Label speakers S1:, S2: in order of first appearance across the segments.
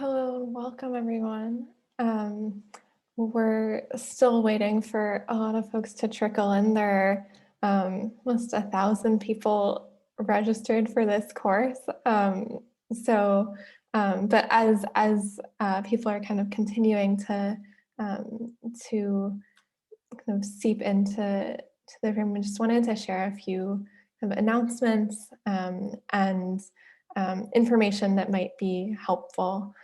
S1: Hello, welcome everyone. We're still waiting for a lot of folks to trickle in. There are almost 1,000 people registered for this course. But as people are kind of continuing to kind of seep into the room, I just wanted to share a few kind of announcements and information that might be helpful.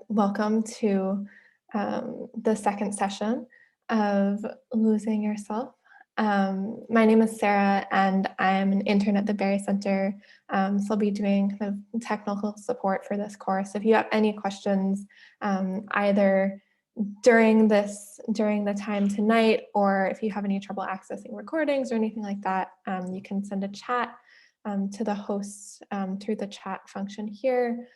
S1: Welcome to the second session of Losing Yourself. My name is Sarah, and I'm an intern at the Berry Center, so I'll be doing kind of technical support for this course. If you have any questions, either during the time tonight, or if you have any trouble accessing recordings or anything like that, you can send a chat to the host through the chat function here,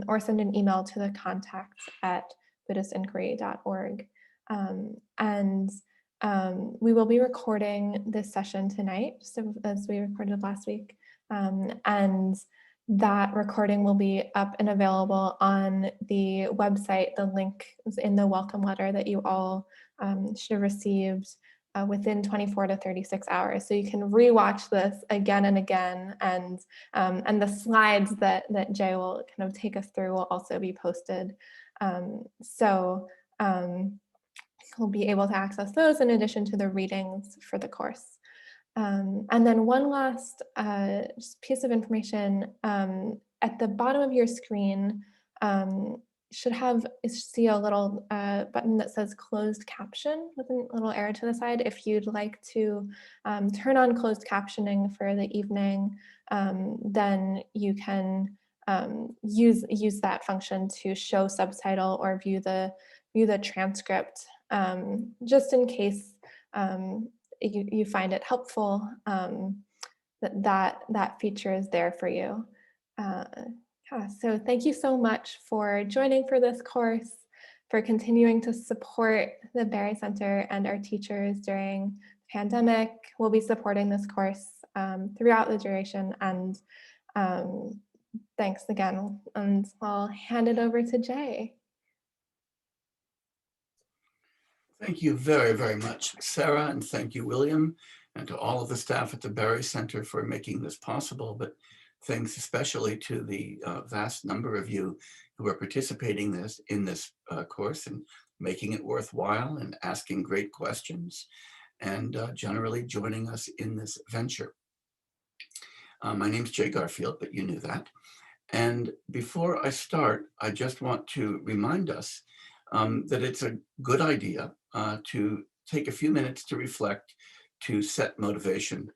S1: or send an email to the contacts at buddhistinquiry.org. We will be recording this session tonight, just as we recorded last week. And that recording will be up and available on the website. The link is in the welcome letter that you all should have received within 24 to 36 hours. So you can rewatch this again and again, and the slides that Jay will kind of take us through will also be posted. We'll be able to access those in addition to the readings for the course. And then one last just piece of information, at the bottom of your screen, should see a little button that says closed caption with a little arrow to the side. If you'd like to turn on closed captioning for the evening, then you can use that function to show subtitle or view the transcript, just in case you find it helpful, that feature is there for you. So thank you so much for joining for this course, for continuing to support the Berry Center and our teachers during the pandemic. We'll be supporting this course throughout the duration, and thanks again. And I'll hand it over to Jay.
S2: Thank you very, very much, Sarah, and thank you, William, and to all of the staff at the Berry Center for making this possible, but thanks especially to the vast number of you who are participating in this course and making it worthwhile and asking great questions and generally joining us in this venture. My name's Jay Garfield, but you knew that. And before I start, I just want to remind us that it's a good idea to take a few minutes to reflect, to set motivation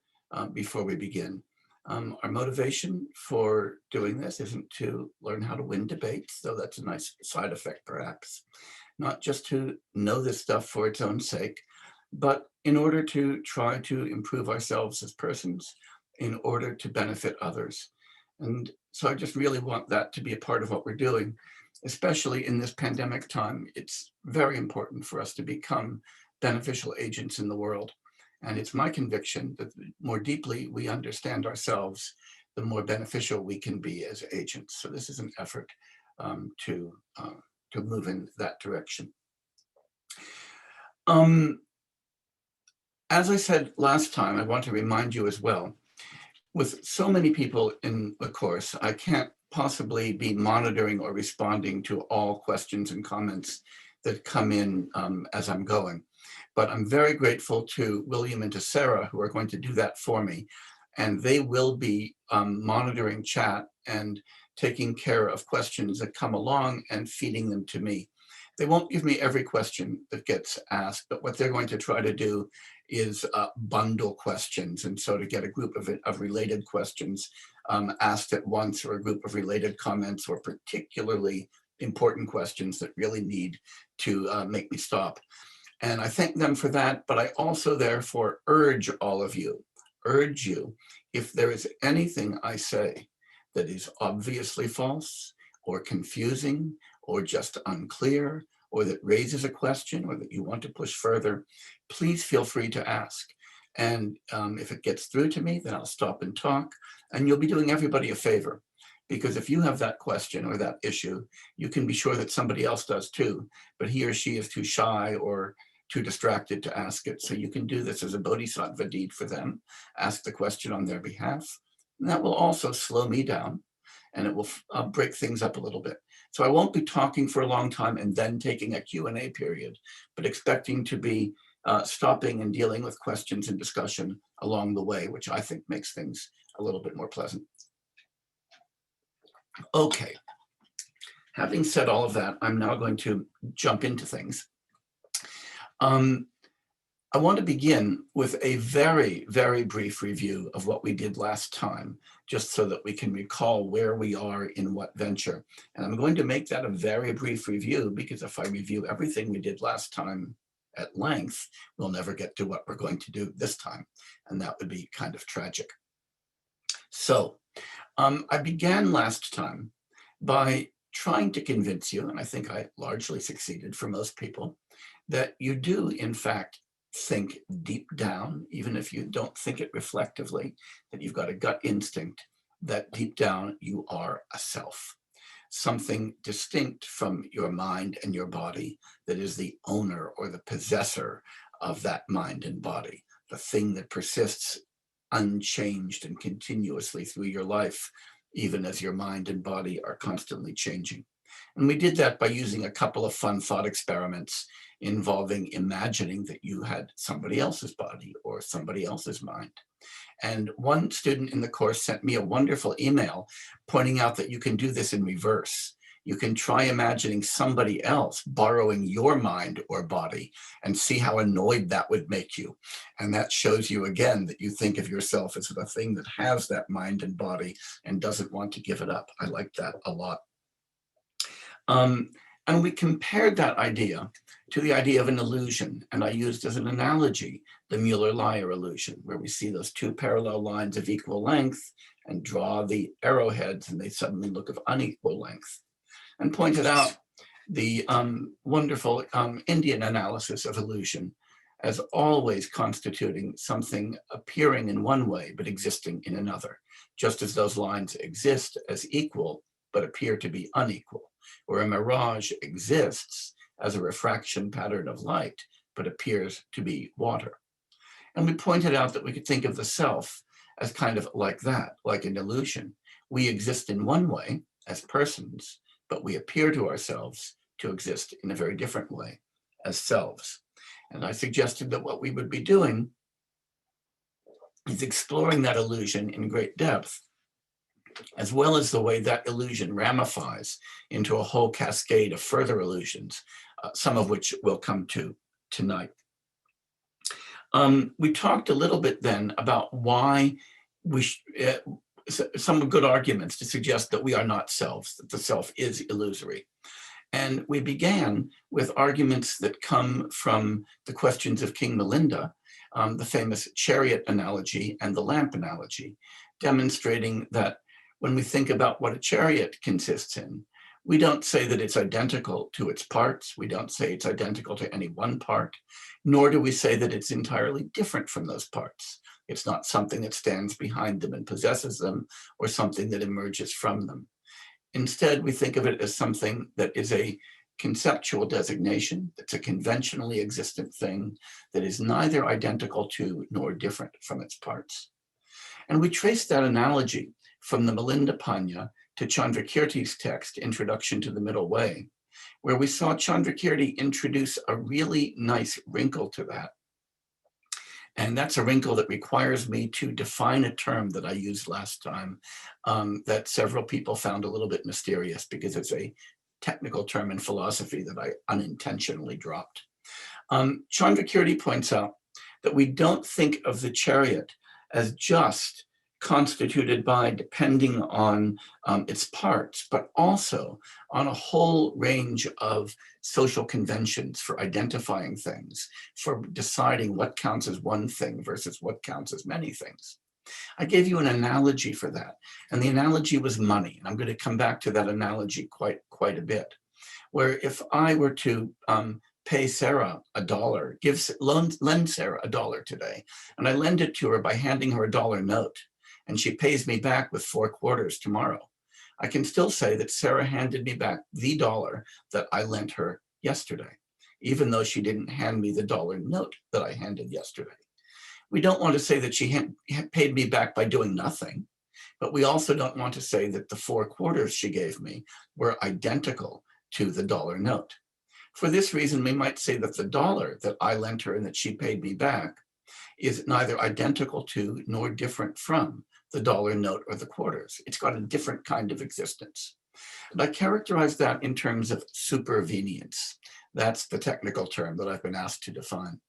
S2: before we begin. Our motivation for doing this isn't to learn how to win debates, though that's a nice side effect perhaps, not just to know this stuff for its own sake, but in order to try to improve ourselves as persons, in order to benefit others. And so I just really want that to be a part of what we're doing, especially in this pandemic time. It's very important for us to become beneficial agents in the world. And it's my conviction that the more deeply we understand ourselves, the more beneficial we can be as agents. So this is an effort to move in that direction. As I said last time, I want to remind you as well, with so many people in the course, I can't possibly be monitoring or responding to all questions and comments that come in as I'm going. But I'm very grateful to William and to Sarah, who are going to do that for me. And they will be monitoring chat and taking care of questions that come along and feeding them to me. They won't give me every question that gets asked, but what they're going to try to do is bundle questions. And so to get a group of related questions asked at once, or a group of related comments, or particularly important questions that really need to make me stop. And I thank them for that, but I also therefore urge you, if there is anything I say that is obviously false or confusing or just unclear, or that raises a question or that you want to push further, please feel free to ask. And if it gets through to me, then I'll stop and talk, and you'll be doing everybody a favor, Because if you have that question or that issue, you can be sure that somebody else does too, but he or she is too shy or too distracted to ask it. So you can do this as a bodhisattva deed for them, ask the question on their behalf. And that will also slow me down, and it will break things up a little bit. So I won't be talking for a long time and then taking a Q&A period, but expecting to be stopping and dealing with questions and discussion along the way, which I think makes things a little bit more pleasant. Okay, having said all of that, I'm now going to jump into things. I want to begin with a very, very brief review of what we did last time, just so that we can recall where we are in what venture. And I'm going to make that a very brief review, because if I review everything we did last time at length, we'll never get to what we're going to do this time. And that would be kind of tragic. So I began last time by trying to convince you, and I think I largely succeeded for most people, that you do, in fact, think deep down, even if you don't think it reflectively, that you've got a gut instinct that deep down you are a self, something distinct from your mind and your body that is the owner or the possessor of that mind and body, the thing that persists unchanged and continuously through your life, even as your mind and body are constantly changing. And we did that by using a couple of fun thought experiments involving imagining that you had somebody else's body or somebody else's mind. And one student in the course sent me a wonderful email pointing out that you can do this in reverse. You can try imagining somebody else borrowing your mind or body and see how annoyed that would make you. And that shows you again that you think of yourself as the thing that has that mind and body and doesn't want to give it up. I like that a lot. And we compared that idea to the idea of an illusion. And I used as an analogy the Mueller-Lyer illusion, where we see those two parallel lines of equal length and draw the arrowheads and they suddenly look of unequal length. And pointed out the wonderful Indian analysis of illusion as always constituting something appearing in one way but existing in another, just as those lines exist as equal but appear to be unequal, or a mirage exists as a refraction pattern of light but appears to be water. And we pointed out that we could think of the self as kind of like that, like an illusion. We exist in one way as persons, but we appear to ourselves to exist in a very different way as selves. And I suggested that what we would be doing is exploring that illusion in great depth, as well as the way that illusion ramifies into a whole cascade of further illusions, some of which we'll come to tonight. We talked a little bit then about why we some good arguments to suggest that we are not selves, that the self is illusory. And we began with arguments that come from the questions of King Melinda, the famous chariot analogy and the lamp analogy, demonstrating that when we think about what a chariot consists in, we don't say that it's identical to its parts. We don't say it's identical to any one part, nor do we say that it's entirely different from those parts. It's not something that stands behind them and possesses them, or something that emerges from them. Instead, we think of it as something that is a conceptual designation, that's a conventionally existent thing that is neither identical to nor different from its parts. And we trace that analogy from the Milinda Panya to Chandrakirti's text, Introduction to the Middle Way, where we saw Chandrakirti introduce a really nice wrinkle to that. And that's a wrinkle that requires me to define a term that I used last time that several people found a little bit mysterious because it's a technical term in philosophy that I unintentionally dropped. Chandrakirti points out that we don't think of the chariot as just constituted by depending on its parts, but also on a whole range of social conventions for identifying things, for deciding what counts as one thing versus what counts as many things. I gave you an analogy for that, and the analogy was money. And I'm going to come back to that analogy quite a bit, where if I were to pay Sarah $1, lend Sarah $1 today, and I lend it to her by handing her a $1 note, and she pays me back with 4 quarters tomorrow, I can still say that Sarah handed me back the dollar that I lent her yesterday, even though she didn't hand me the dollar note that I handed yesterday. We don't want to say that she paid me back by doing nothing, but we also don't want to say that the 4 quarters she gave me were identical to the dollar note. For this reason, we might say that the dollar that I lent her and that she paid me back is neither identical to nor different from the dollar note or the quarters. It's got a different kind of existence. And I characterize that in terms of supervenience. That's the technical term that I've been asked to define.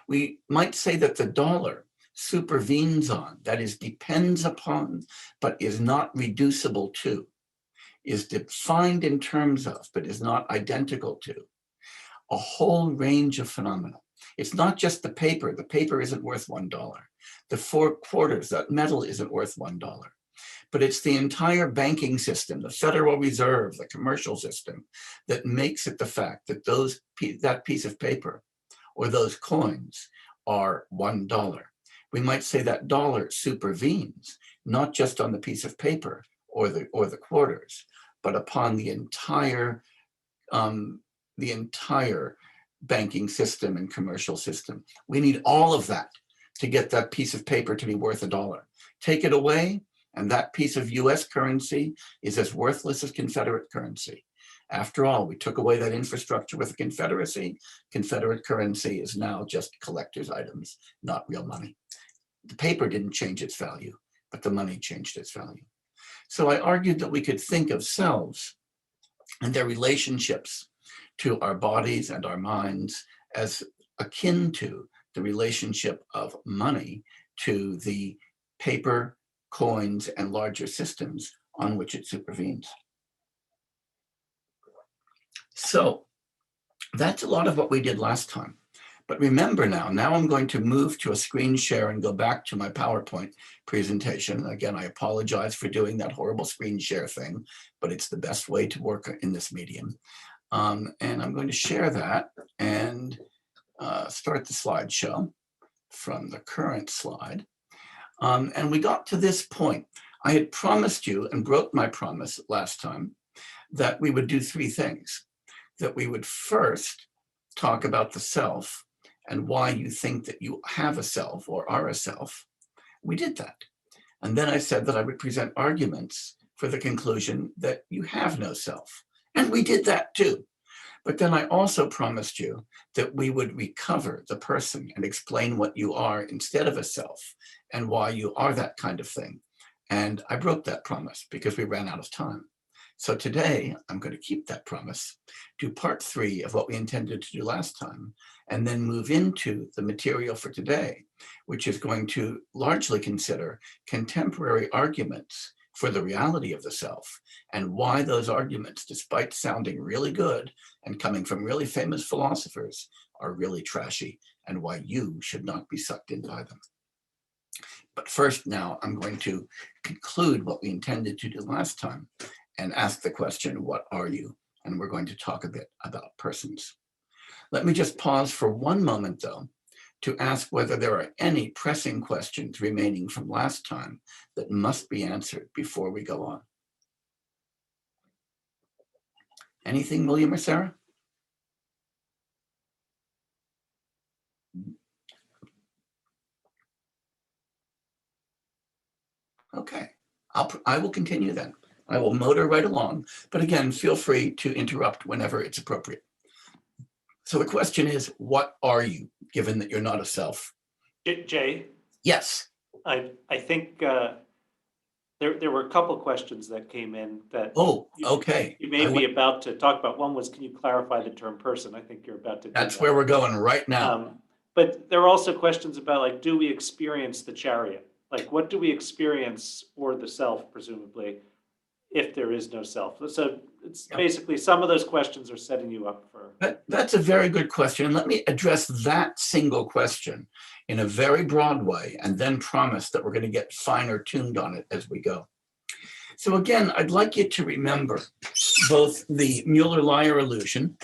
S2: We might say that the dollar supervenes on, that is, depends upon, but is not reducible to, is defined in terms of, but is not identical to, a whole range of phenomena. It's not just the paper. The paper isn't worth $1. The 4 quarters, that metal isn't worth $1. But it's the entire banking system, the Federal Reserve, the commercial system, that makes it the fact that that piece of paper or those coins are $1. We might say that dollar supervenes, not just on the piece of paper or the quarters, but upon the entire banking system and commercial system. We need all of that to get that piece of paper to be worth $1. Take it away, and that piece of US currency is as worthless as Confederate currency. After all, we took away that infrastructure with the Confederacy. Confederate currency is now just collector's items, not real money. The paper didn't change its value, but the money changed its value. So I argued that we could think of selves and their relationships to our bodies and our minds as akin to the relationship of money to the paper, coins, and larger systems on which it supervenes. So that's a lot of what we did last time. But remember now I'm going to move to a screen share and go back to my PowerPoint presentation. Again, I apologize for doing that horrible screen share thing, but it's the best way to work in this medium. And I'm going to share that and start the slideshow from the current slide. And we got to this point. I had promised you and broke my promise last time that we would do 3 things. That we would first talk about the self and why you think that you have a self or are a self. We did that. And then I said that I would present arguments for the conclusion that you have no self. And we did that too. But then I also promised you that we would recover the person and explain what you are instead of a self and why you are that kind of thing. And I broke that promise because we ran out of time. So today I'm going to keep that promise, do part 3 of what we intended to do last time, and then move into the material for today, which is going to largely consider contemporary arguments for the reality of the self and why those arguments, despite sounding really good and coming from really famous philosophers, are really trashy and why you should not be sucked in by them. But first now I'm going to conclude what we intended to do last time and ask the question, what are you? And we're going to talk a bit about persons. Let me just pause for one moment though, to ask whether there are any pressing questions remaining from last time that must be answered before we go on. Anything, William or Sarah? Okay, I will continue then. I will motor right along, but again, feel free to interrupt whenever it's appropriate. So the question is, what are you, given that you're not a self?
S3: Jay?
S2: Yes.
S3: I think there were a couple questions that came in that
S2: okay.
S3: You may be about to talk about. One was, can you clarify the term person? I think you're about to do
S2: That's
S3: that.
S2: where we're going right now.
S3: But there are also questions about, like, do we experience the chariot? Like, what do we experience, or the self, presumably, if there is no self? So it's basically, some of those questions are setting you up for.
S2: That's a very good question. And let me address that single question in a very broad way, and then promise that we're going to get finer tuned on it as we go. So again, I'd like you to remember both the Mueller-Lyer illusion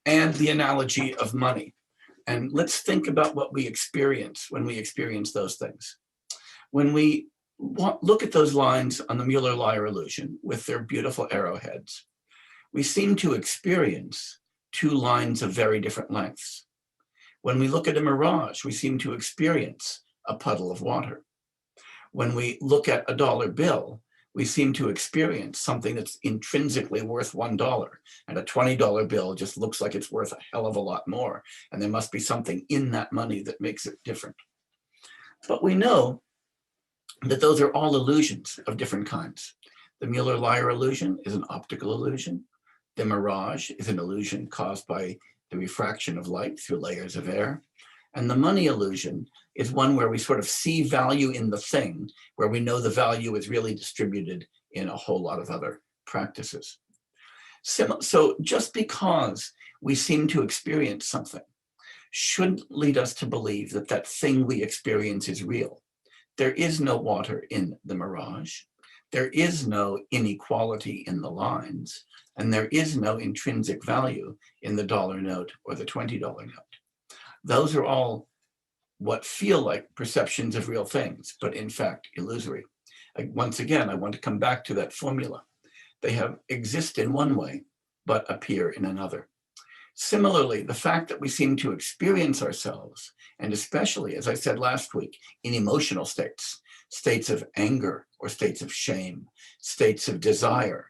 S2: and the analogy of money. And let's think about what we experience when we experience those things. When we look at those lines on the Mueller-Lyer illusion with their beautiful arrowheads, we seem to experience two lines of very different lengths. When we look at a mirage, we seem to experience a puddle of water. When we look at a dollar bill, we seem to experience something that's intrinsically worth $1, and a $20 bill just looks like it's worth a hell of a lot more, and there must be something in that money that makes it different. But we know that those are all illusions of different kinds. The Mueller-Lyer illusion is an optical illusion. The mirage is an illusion caused by the refraction of light through layers of air. And the money illusion is one where we sort of see value in the thing, where we know the value is really distributed in a whole lot of other practices. So just because we seem to experience something shouldn't lead us to believe that that thing we experience is real. There is no water in the mirage. There is no inequality in the lines, and there is no intrinsic value in the dollar note or the $20 note. Those are all what feel like perceptions of real things, but in fact, illusory. Once again, I want to come back to that formula. They exist in one way, but appear in another. Similarly, the fact that we seem to experience ourselves, and especially, as I said last week, in emotional states, states of anger or states of shame, states of desire,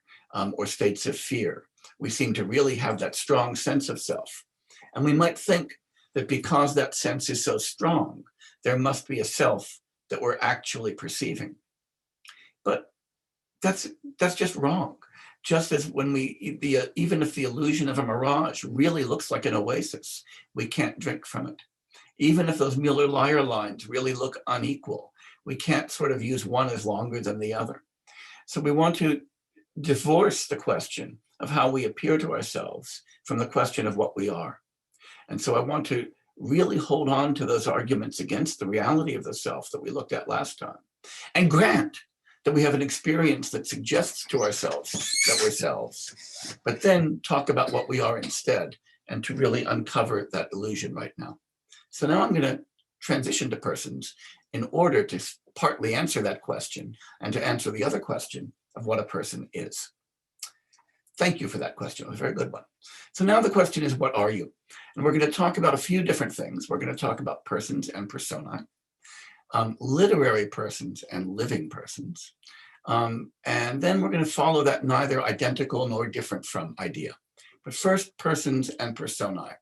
S2: or states of fear, we seem to really have that strong sense of self. And we might think that because that sense is so strong, there must be a self that we're actually perceiving. But that's just wrong. Just as when even if the illusion of a mirage really looks like an oasis, we can't drink from it. Even if those Mueller-Lyer lines really look unequal, we can't sort of use one as longer than the other. So we want to divorce the question of how we appear to ourselves from the question of what we are. And so I want to really hold on to those arguments against the reality of the self that we looked at last time, and grant that we have an experience that suggests to ourselves that we're selves, but then talk about what we are instead, and to really uncover that illusion right now. So now I'm going to transition to persons in order to partly answer that question and to answer the other question of what a person is. Thank you for that question. It was a very good one. So now the question is, what are you? And we're going to talk about a few different things. We're going to talk about persons and personae, literary persons and living persons. And then we're going to follow that neither identical nor different from idea. But first, persons and personae.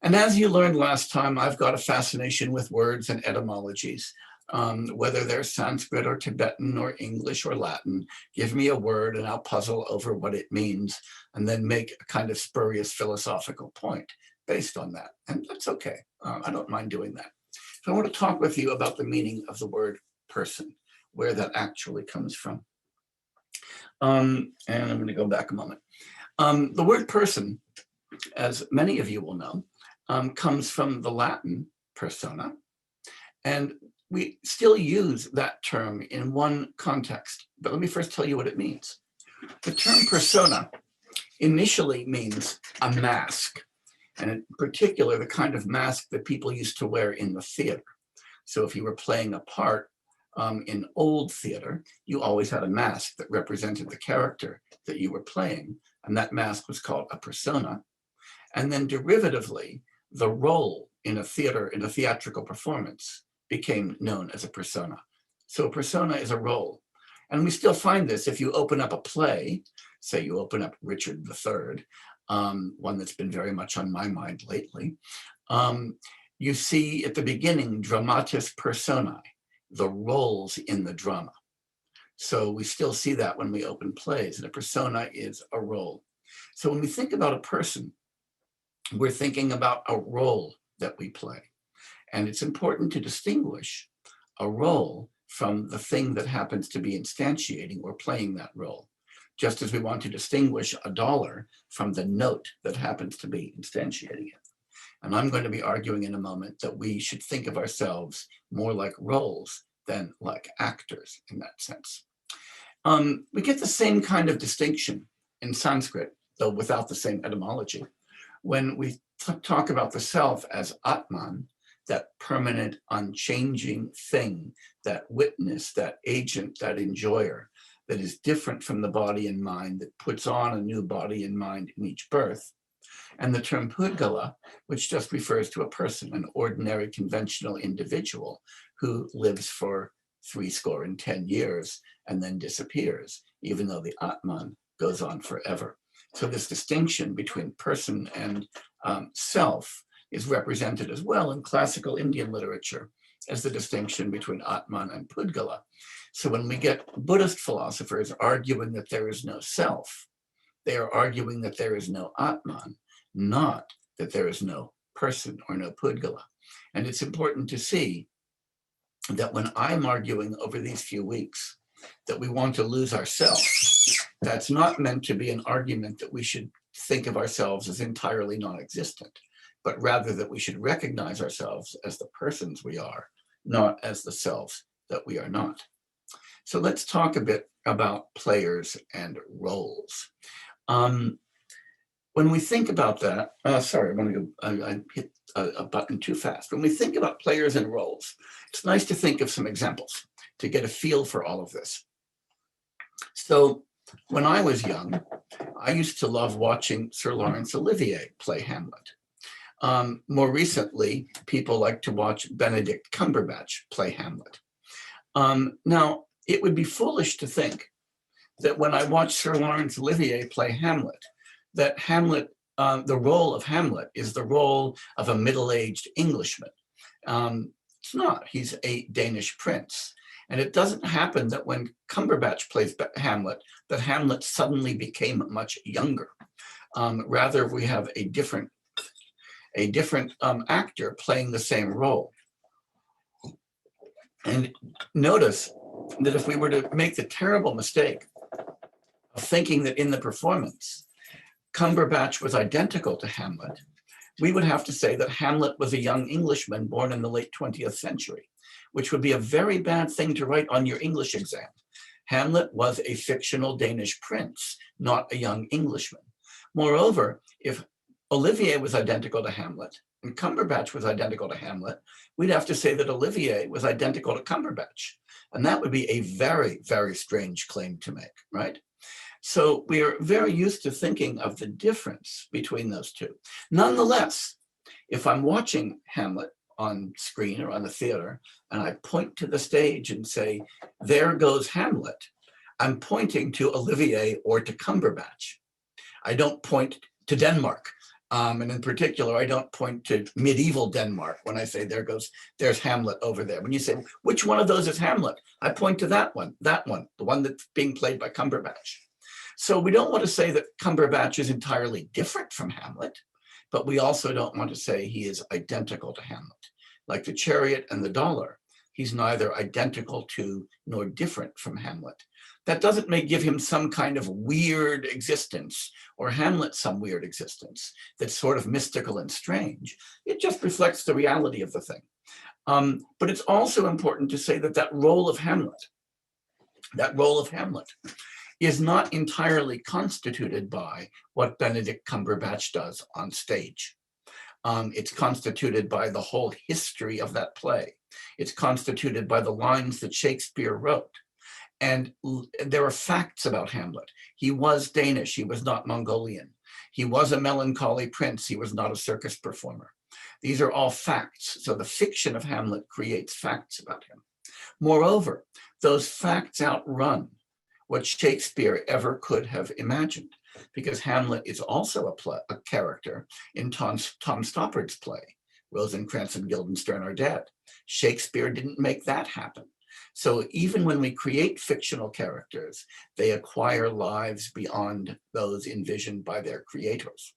S2: And as you learned last time, I've got a fascination with words and etymologies. Whether they're Sanskrit or Tibetan or English or Latin, give me a word and I'll puzzle over what it means and then make a kind of spurious philosophical point based on that. And that's okay. I don't mind doing that. So I want to talk with you about the meaning of the word person, where that actually comes from. And I'm going to go back a moment. The word person, as many of you will know, comes from the Latin persona. And we still use that term in one context, but let me first tell you what it means. The term persona initially means a mask, and in particular, the kind of mask that people used to wear in the theater. So if you were playing a part in old theater, you always had a mask that represented the character that you were playing, and that mask was called a persona. And then derivatively, the role in a theatrical performance became known as a persona. So a persona is a role. And we still find this if you open up a play, say you open up Richard III, one that's been very much on my mind lately, you see at the beginning, dramatis personae, the roles in the drama. So we still see that when we open plays, and a persona is a role. So when we think about a person, we're thinking about a role that we play. And it's important to distinguish a role from the thing that happens to be instantiating or playing that role, just as we want to distinguish a dollar from the note that happens to be instantiating it. And I'm going to be arguing in a moment that we should think of ourselves more like roles than like actors in that sense. We get the same kind of distinction in Sanskrit, though without the same etymology. When we talk about the self as Atman, that permanent, unchanging thing, that witness, that agent, that enjoyer, that is different from the body and mind, that puts on a new body and mind in each birth. And the term Pudgala, which just refers to a person, an ordinary conventional individual who lives for 70 years and then disappears, even though the Atman goes on forever. So this distinction between person and self is represented as well in classical Indian literature as the distinction between Atman and Pudgala. So when we get Buddhist philosophers arguing that there is no self, they are arguing that there is no Atman, not that there is no person or no Pudgala. And it's important to see that when I'm arguing over these few weeks that we want to lose ourselves, that's not meant to be an argument that we should think of ourselves as entirely non-existent, but rather that we should recognize ourselves as the persons we are, not as the selves that we are not. So let's talk a bit about players and roles. When we think about that, sorry, I hit a button too fast. When we think about players and roles, it's nice to think of some examples to get a feel for all of this. So when I was young, I used to love watching Sir Laurence Olivier play Hamlet. More recently, people like to watch Benedict Cumberbatch play Hamlet. Now, it would be foolish to think that when I watch Sir Laurence Olivier play Hamlet, that Hamlet, the role of Hamlet is the role of a middle-aged Englishman. It's not. He's a Danish prince. And it doesn't happen that when Cumberbatch plays Hamlet, that Hamlet suddenly became much younger. Rather, we have a different actor playing the same role. And notice that if we were to make the terrible mistake of thinking that in the performance, Cumberbatch was identical to Hamlet, we would have to say that Hamlet was a young Englishman born in the late 20th century, which would be a very bad thing to write on your English exam. Hamlet was a fictional Danish prince, not a young Englishman. Moreover, if Olivier was identical to Hamlet and Cumberbatch was identical to Hamlet, we'd have to say that Olivier was identical to Cumberbatch. And that would be a very, very strange claim to make, right? So we are very used to thinking of the difference between those two. Nonetheless, if I'm watching Hamlet on screen or on the theater, and I point to the stage and say, there goes Hamlet, I'm pointing to Olivier or to Cumberbatch. I don't point to Denmark. And in particular, I don't point to medieval Denmark when I say there's Hamlet over there. When you say, which one of those is Hamlet? I point to that one, the one that's being played by Cumberbatch. So we don't want to say that Cumberbatch is entirely different from Hamlet, but we also don't want to say he is identical to Hamlet. Like the chariot and the dollar, he's neither identical to nor different from Hamlet. That doesn't give him some kind of weird existence or Hamlet some weird existence that's sort of mystical and strange. It just reflects the reality of the thing. But it's also important to say that that role of Hamlet is not entirely constituted by what Benedict Cumberbatch does on stage. It's constituted by the whole history of that play. It's constituted by the lines that Shakespeare wrote. And there are facts about Hamlet. He was Danish, he was not Mongolian. He was a melancholy prince, he was not a circus performer. These are all facts. So the fiction of Hamlet creates facts about him. Moreover, those facts outrun what Shakespeare ever could have imagined, because Hamlet is also a character in Tom Stoppard's play, Rosencrantz and Guildenstern Are Dead. Shakespeare didn't make that happen. So even when we create fictional characters, they acquire lives beyond those envisioned by their creators.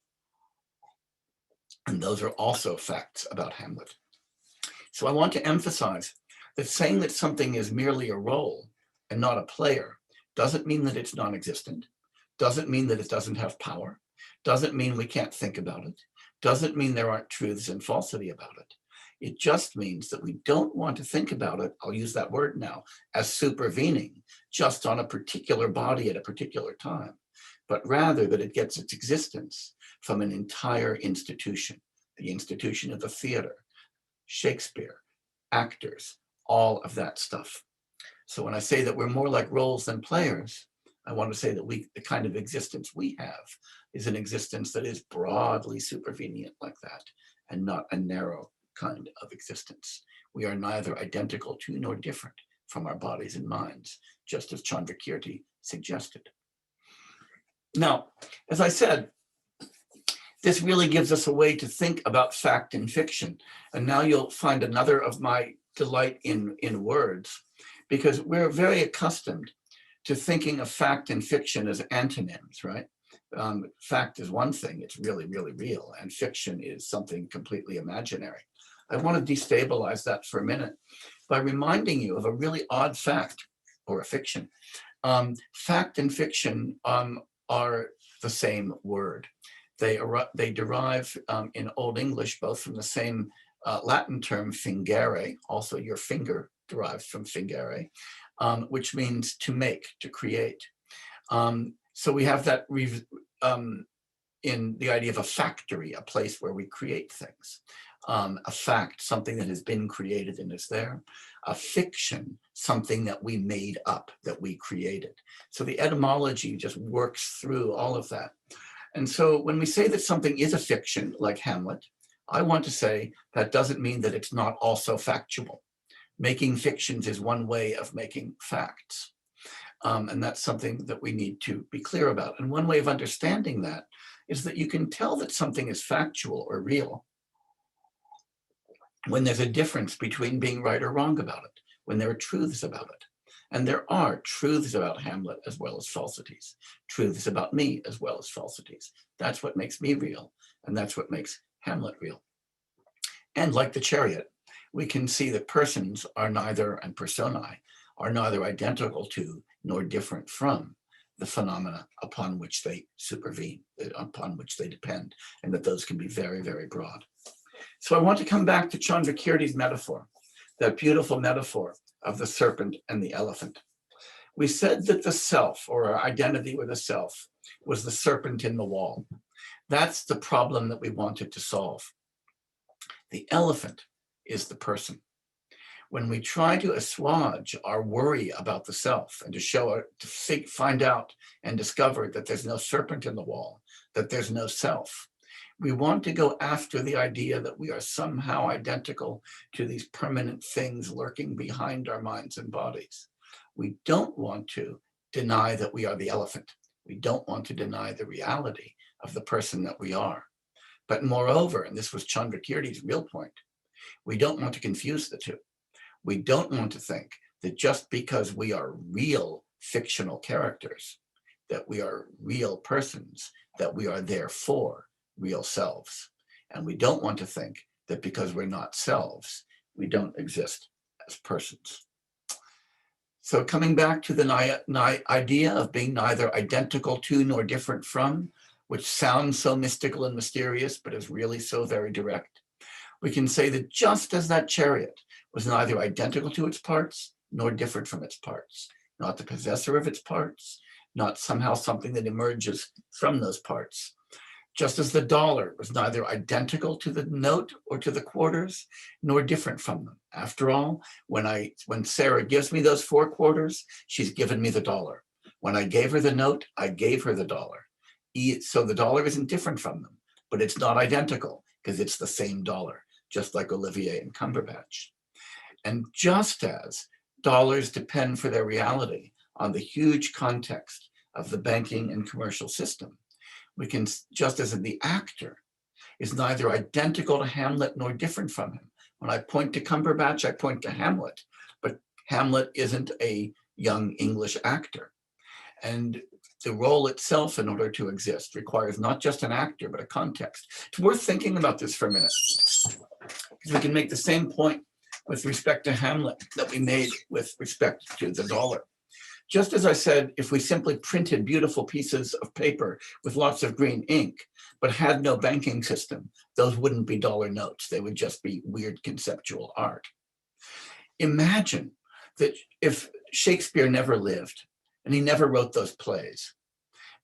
S2: And those are also facts about Hamlet. So I want to emphasize that saying that something is merely a role and not a player doesn't mean that it's non-existent, doesn't mean that it doesn't have power, doesn't mean we can't think about it, doesn't mean there aren't truths and falsity about it. It just means that we don't want to think about it, I'll use that word now, as supervening just on a particular body at a particular time, but rather that it gets its existence from an entire institution, the institution of the theater, Shakespeare, actors, all of that stuff. So when I say that we're more like roles than players, I want to say that the kind of existence we have is an existence that is broadly supervenient like that, and not a narrow kind of existence. We are neither identical to nor different from our bodies and minds, just as Chandrakirti suggested. Now, as I said, this really gives us a way to think about fact and fiction. And now you'll find another of my delight in words, because we're very accustomed to thinking of fact and fiction as antonyms, right? Fact is one thing, it's really, really real, and fiction is something completely imaginary. I want to destabilize that for a minute by reminding you of a really odd fact, or a fiction. Fact and fiction are the same word. They derive in Old English both from the same Latin term fingere, also your finger derives from fingere, which means to make, to create. So we have that in the idea of a factory, a place where we create things. A fact, something that has been created and is there. A fiction, something that we made up, that we created. So the etymology just works through all of that. And so when we say that something is a fiction, like Hamlet, I want to say that doesn't mean that it's not also factual. Making fictions is one way of making facts. And that's something that we need to be clear about. And one way of understanding that is that you can tell that something is factual or real when there's a difference between being right or wrong about it, when there are truths about it. And there are truths about Hamlet as well as falsities, truths about me as well as falsities. That's what makes me real, and that's what makes Hamlet real. And like the chariot, we can see that persons are neither, and personae, are neither identical to nor different from the phenomena upon which they supervene, upon which they depend, and that those can be very, very broad. So I want to come back to Chandrakirti's metaphor, that beautiful metaphor of the serpent and the elephant. We said that the self, or our identity with the self, was the serpent in the wall. That's the problem that we wanted to solve. The elephant is the person. When we try to assuage our worry about the self and to find out and discover that there's no serpent in the wall, that there's no self, we want to go after the idea that we are somehow identical to these permanent things lurking behind our minds and bodies. We don't want to deny that we are the elephant. We don't want to deny the reality of the person that we are. But moreover, and this was Chandrakirti's real point, we don't want to confuse the two. We don't want to think that just because we are real fictional characters, that we are real persons, that we are therefore real selves. And we don't want to think that because we're not selves, we don't exist as persons. So coming back to the idea of being neither identical to nor different from, which sounds so mystical and mysterious, but is really so very direct, we can say that just as that chariot was neither identical to its parts nor different from its parts, not the possessor of its parts, not somehow something that emerges from those parts, just as the dollar was neither identical to the note or to the quarters, nor different from them. After all, when Sarah gives me those 4 quarters, she's given me the dollar. When I gave her the note, I gave her the dollar. So the dollar isn't different from them, but it's not identical because it's the same dollar, just like Olivier and Cumberbatch. And just as dollars depend for their reality on the huge context of the banking and commercial system, we can, just as the actor is neither identical to Hamlet nor different from him. When I point to Cumberbatch, I point to Hamlet, but Hamlet isn't a young English actor. And the role itself, in order to exist, requires not just an actor, but a context. It's worth thinking about this for a minute, because we can make the same point with respect to Hamlet that we made with respect to the dollar. Just as I said, if we simply printed beautiful pieces of paper with lots of green ink, but had no banking system, those wouldn't be dollar notes. They would just be weird conceptual art. Imagine that if Shakespeare never lived and he never wrote those plays,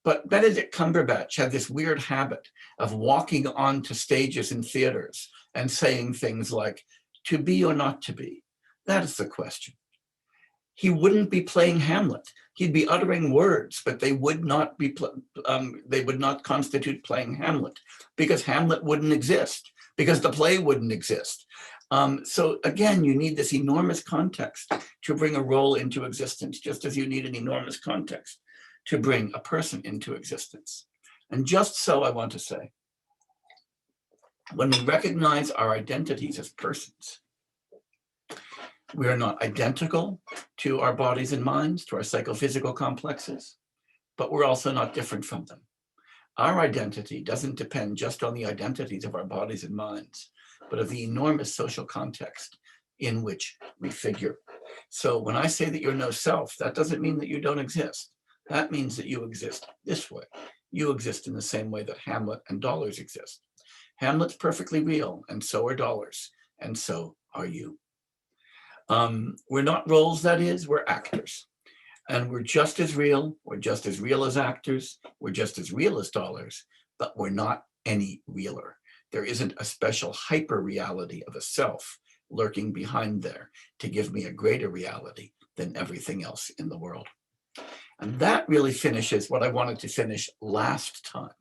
S2: but Benedict Cumberbatch had this weird habit of walking onto stages in theaters and saying things like, to be or not to be? That is the question. He wouldn't be playing Hamlet. He'd be uttering words, but they would not be. They would not constitute playing Hamlet, because Hamlet wouldn't exist, because the play wouldn't exist. So again, you need this enormous context to bring a role into existence, just as you need an enormous context to bring a person into existence. And just so, I want to say, when we recognize our identities as persons, we are not identical to our bodies and minds, to our psychophysical complexes, but we're also not different from them. Our identity doesn't depend just on the identities of our bodies and minds, but of the enormous social context in which we figure. So when I say that you're no self, that doesn't mean that you don't exist. That means that you exist this way. You exist in the same way that Hamlet and dollars exist. Hamlet's perfectly real, and so are dollars, and so are you. We're not roles, that is, we're actors. And we're just as real as actors, we're just as real as dollars, but we're not any realer. There isn't a special hyper reality of a self lurking behind there to give me a greater reality than everything else in the world. And that really finishes what I wanted to finish last time.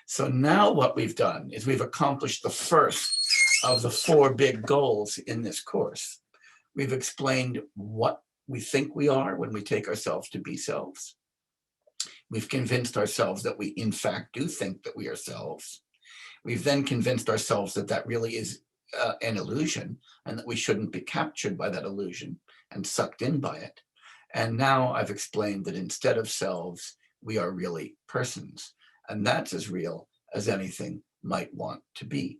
S2: So now what we've done is we've accomplished the first of the 4 big goals in this course. We've explained what we think we are when we take ourselves to be selves. We've convinced ourselves that we in fact do think that we are selves. We've then convinced ourselves that that really is an illusion, and that we shouldn't be captured by that illusion and sucked in by it. And now I've explained that instead of selves, we are really persons, and that's as real as anything might want to be.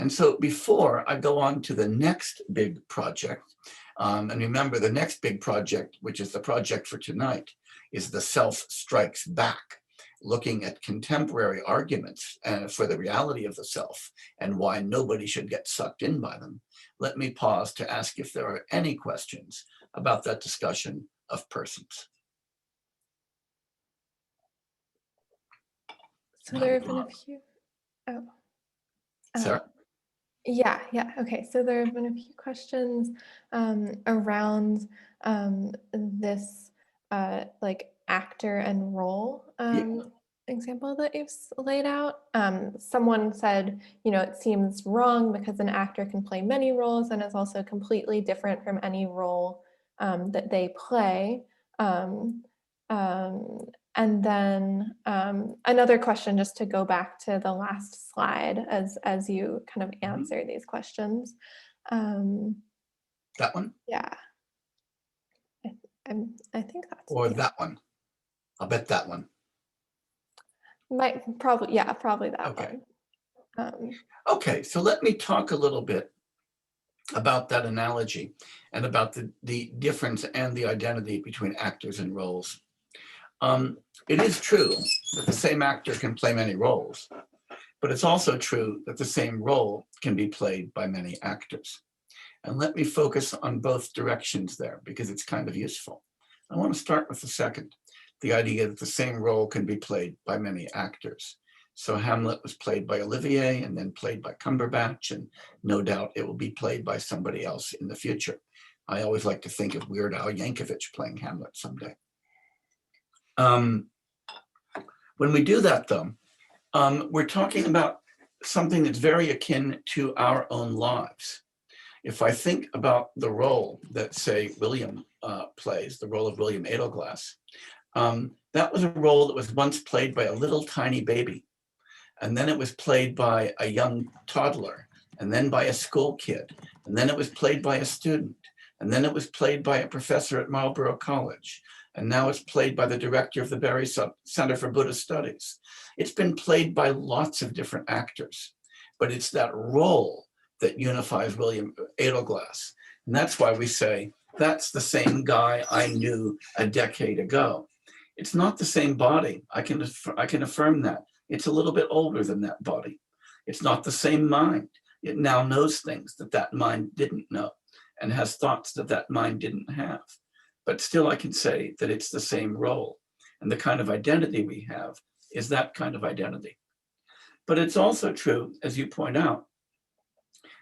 S2: And so before I go on to the next big project, and remember the next big project, which is the project for tonight, is the self strikes back, looking at contemporary arguments for the reality of the self and why nobody should get sucked in by them. Let me pause to ask if there are any questions about that discussion of persons.
S1: So there have been a few. Oh.
S2: Sarah?
S1: Yeah. Okay. So there have been a few questions around this like actor and role example that you've laid out. Someone said, it seems wrong because an actor can play many roles and is also completely different from any role that they play. And then another question, just to go back to the last slide as you kind of answer these questions.
S2: That one?
S1: Yeah. I think that's
S2: Or that one? I'll bet that one.
S1: Probably that
S2: Okay.
S1: one.
S2: Okay, so let me talk a little bit about that analogy and about the difference and the identity between actors and roles. It is true that the same actor can play many roles, but it's also true that the same role can be played by many actors. And let me focus on both directions there because it's kind of useful. I want to start with the second, the idea that the same role can be played by many actors. So Hamlet was played by Olivier and then played by Cumberbatch, and no doubt it will be played by somebody else in the future. I always like to think of Weird Al Yankovic playing Hamlet someday. When we do that, though, we're talking about something that's very akin to our own lives. If I think about the role that, say, William plays, the role of William Edelglass, that was a role that was once played by a little tiny baby. And then it was played by a young toddler, and then by a school kid, and then it was played by a student, and then it was played by a professor at Marlborough College, and now it's played by the director of the Barry Center for Buddhist Studies. It's been played by lots of different actors, but it's that role that unifies William Edelglass. And that's why we say, that's the same guy I knew a decade ago. It's not the same body. I can affirm that. It's a little bit older than that body. It's not the same mind. It now knows things that that mind didn't know and has thoughts that that mind didn't have. But still I can say that it's the same role. And the kind of identity we have is that kind of identity. But it's also true, as you point out,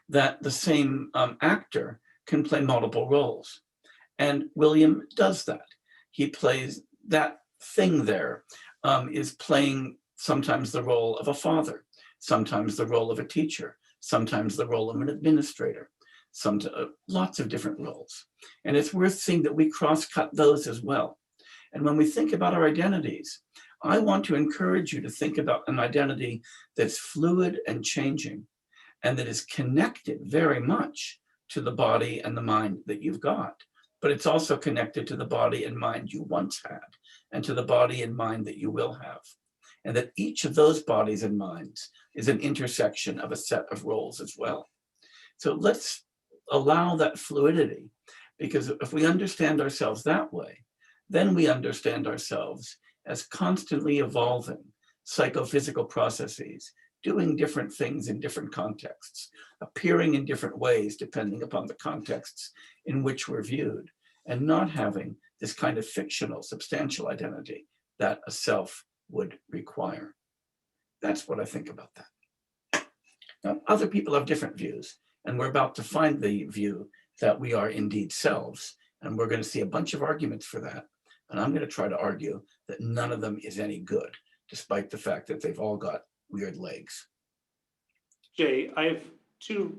S2: that the same actor can play multiple roles. And William does that. He plays that thing there, is playing sometimes the role of a father, sometimes the role of a teacher, sometimes the role of an administrator, lots of different roles. And it's worth seeing that we cross-cut those as well. And when we think about our identities, I want to encourage you to think about an identity that's fluid and changing, and that is connected very much to the body and the mind that you've got. But it's also connected to the body and mind you once had, and to the body and mind that you will have. And that each of those bodies and minds is an intersection of a set of roles as well. So let's allow that fluidity, because if we understand ourselves that way, then we understand ourselves as constantly evolving psychophysical processes, doing different things in different contexts, appearing in different ways depending upon the contexts in which we're viewed, and not having this kind of fictional, substantial identity that a self would require. That's what I think about that. Now, other people have different views, and we're about to find the view that we are indeed selves, and we're going to see a bunch of arguments for that. And I'm going to try to argue that none of them is any good, despite the fact that they've all got weird legs.
S3: Jay, I have two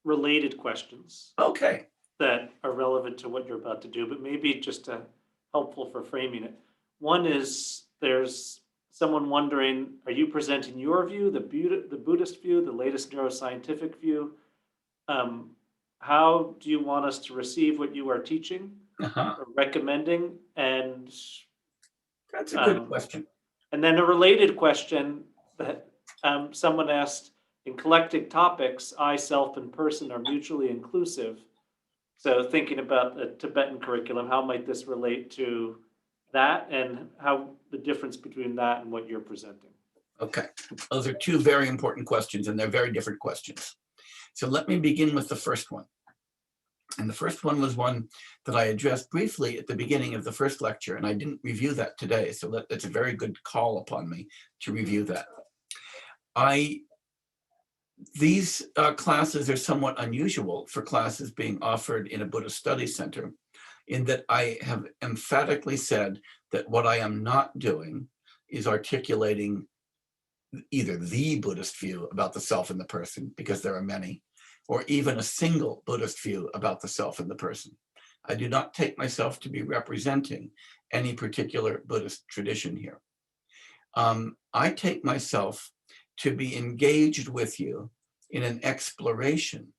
S3: related questions
S2: Okay.
S3: that are relevant to what you're about to do, but maybe just helpful for framing it. One is, there's someone wondering, are you presenting your view, the Buddhist view, the latest neuroscientific view? How do you want us to receive what you are teaching or recommending? And
S2: that's a good question.
S3: And then a related question that someone asked, in collecting topics, I, self, and person are mutually inclusive. So thinking about the Tibetan curriculum, how might this relate to that, and how the difference between that and what you're presenting?
S2: Okay, those are two very important questions, and they're very different questions. So let me begin with the first one. And the first one was one that I addressed briefly at the beginning of the first lecture, and I didn't review that today, so that's a very good call upon me to review that. These classes are somewhat unusual for classes being offered in a Buddhist study center, in that I have emphatically said that what I am not doing is articulating either the Buddhist view about the self and the person, because there are many, or even a single Buddhist view about the self and the person. I do not take myself to be representing any particular Buddhist tradition here. I take myself to be engaged with you in an exploration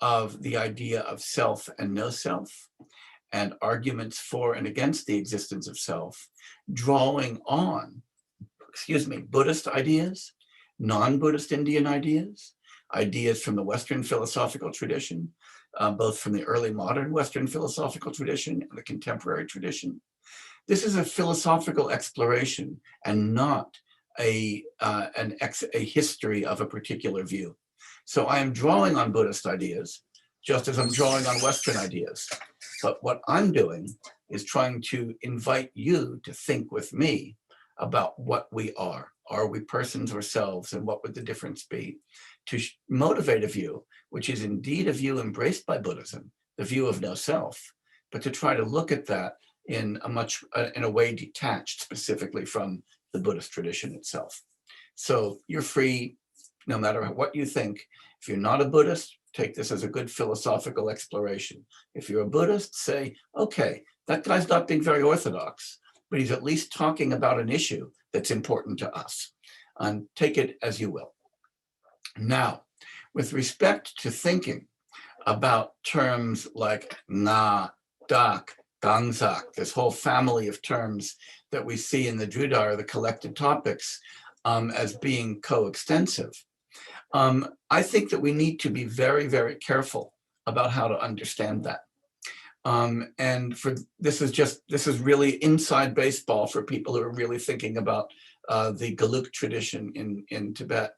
S2: of the idea of self and no self, and arguments for and against the existence of self, drawing on, Buddhist ideas, non-Buddhist Indian ideas, ideas from the Western philosophical tradition, both from the early modern Western philosophical tradition and the contemporary tradition. This is a philosophical exploration and not a history of a particular view. So I am drawing on Buddhist ideas, just as I'm drawing on Western ideas. But what I'm doing is trying to invite you to think with me about what we are. Are we persons or selves, and what would the difference be? To motivate a view, which is indeed a view embraced by Buddhism, the view of no self, but to try to look at that in a way detached specifically from the Buddhist tradition itself. So you're free, no matter what you think. If you're not a Buddhist, take this as a good philosophical exploration. If you're a Buddhist, say, okay, that guy's not being very orthodox, but he's at least talking about an issue that's important to us. And take it as you will. Now, with respect to thinking about terms like na, dak, gangzak, this whole family of terms that we see in the Drudar, the collected topics, as being coextensive, I think that we need to be very, very careful about how to understand that. And this is really inside baseball for people who are really thinking about the Geluk tradition in Tibet,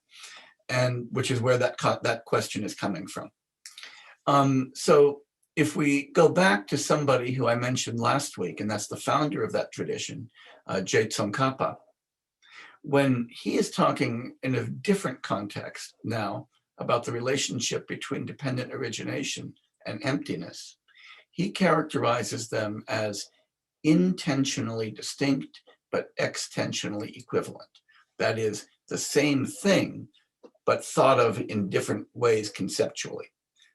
S2: and which is where that question is coming from. So if we go back to somebody who I mentioned last week, and that's the founder of that tradition, Je Tsongkhapa, when he is talking in a different context now about the relationship between dependent origination and emptiness, he characterizes them as intentionally distinct, but extensionally equivalent. That is, the same thing, but thought of in different ways conceptually.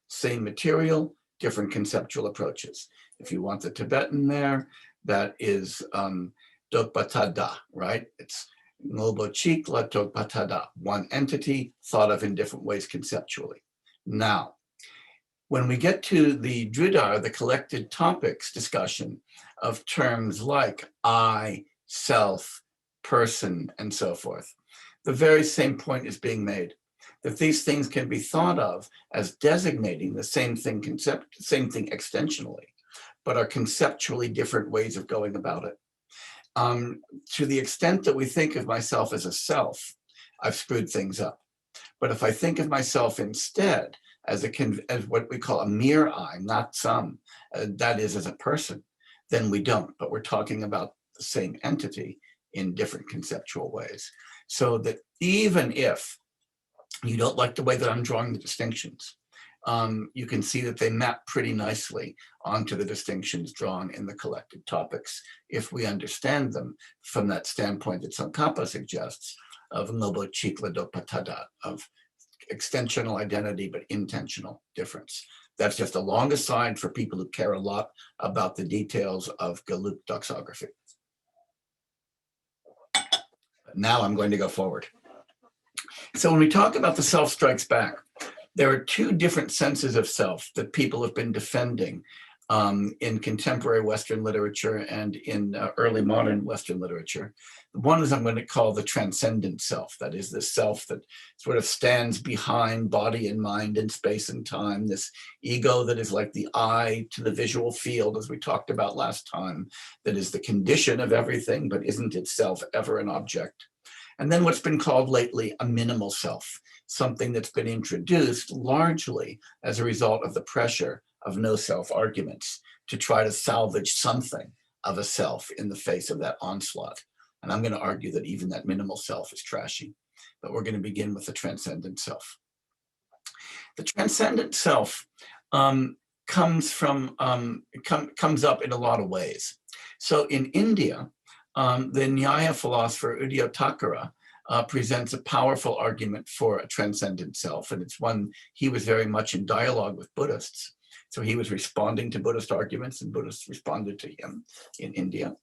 S2: Same material, different conceptual approaches. If you want the Tibetan there, that is Dokpatada, right? It's Ngobo Chikla Dokpatada, one entity thought of in different ways conceptually. Now, when we get to the Dridar, the collected topics discussion of terms like I, self, person, and so forth, the very same point is being made, that these things can be thought of as designating the same thing extensionally, but are conceptually different ways of going about it. To the extent that we think of myself as a self, I've screwed things up. But if I think of myself instead as what we call a mere I, not some, that is as a person, then we don't, but we're talking about the same entity in different conceptual ways. So that even if you don't like the way that I'm drawing the distinctions, you can see that they map pretty nicely onto the distinctions drawn in the collected topics if we understand them from that standpoint that Tsongkhapa suggests of Ngobo Chikla Dokpatada, of extensional identity but intentional difference. That's just a long aside for people who care a lot about the details of Geluk doxography. Now I'm going to go forward. So when we talk about the self strikes back, there are two different senses of self that people have been defending in contemporary Western literature and in early modern Western literature. One is I'm going to call the transcendent self. That is the self that sort of stands behind body and mind and space and time, this ego that is like the eye to the visual field, as we talked about last time, that is the condition of everything, but isn't itself ever an object. And then what's been called lately a minimal self, something that's been introduced largely as a result of the pressure of no self arguments to try to salvage something of a self in the face of that onslaught. And I'm going to argue that even that minimal self is trashy, but we're going to begin with the transcendent self. The transcendent self comes up in a lot of ways. So in India, the Nyaya philosopher Udayatthakara presents a powerful argument for a transcendent self, and it's one he was very much in dialogue with Buddhists. So he was responding to Buddhist arguments, and Buddhists responded to him in India.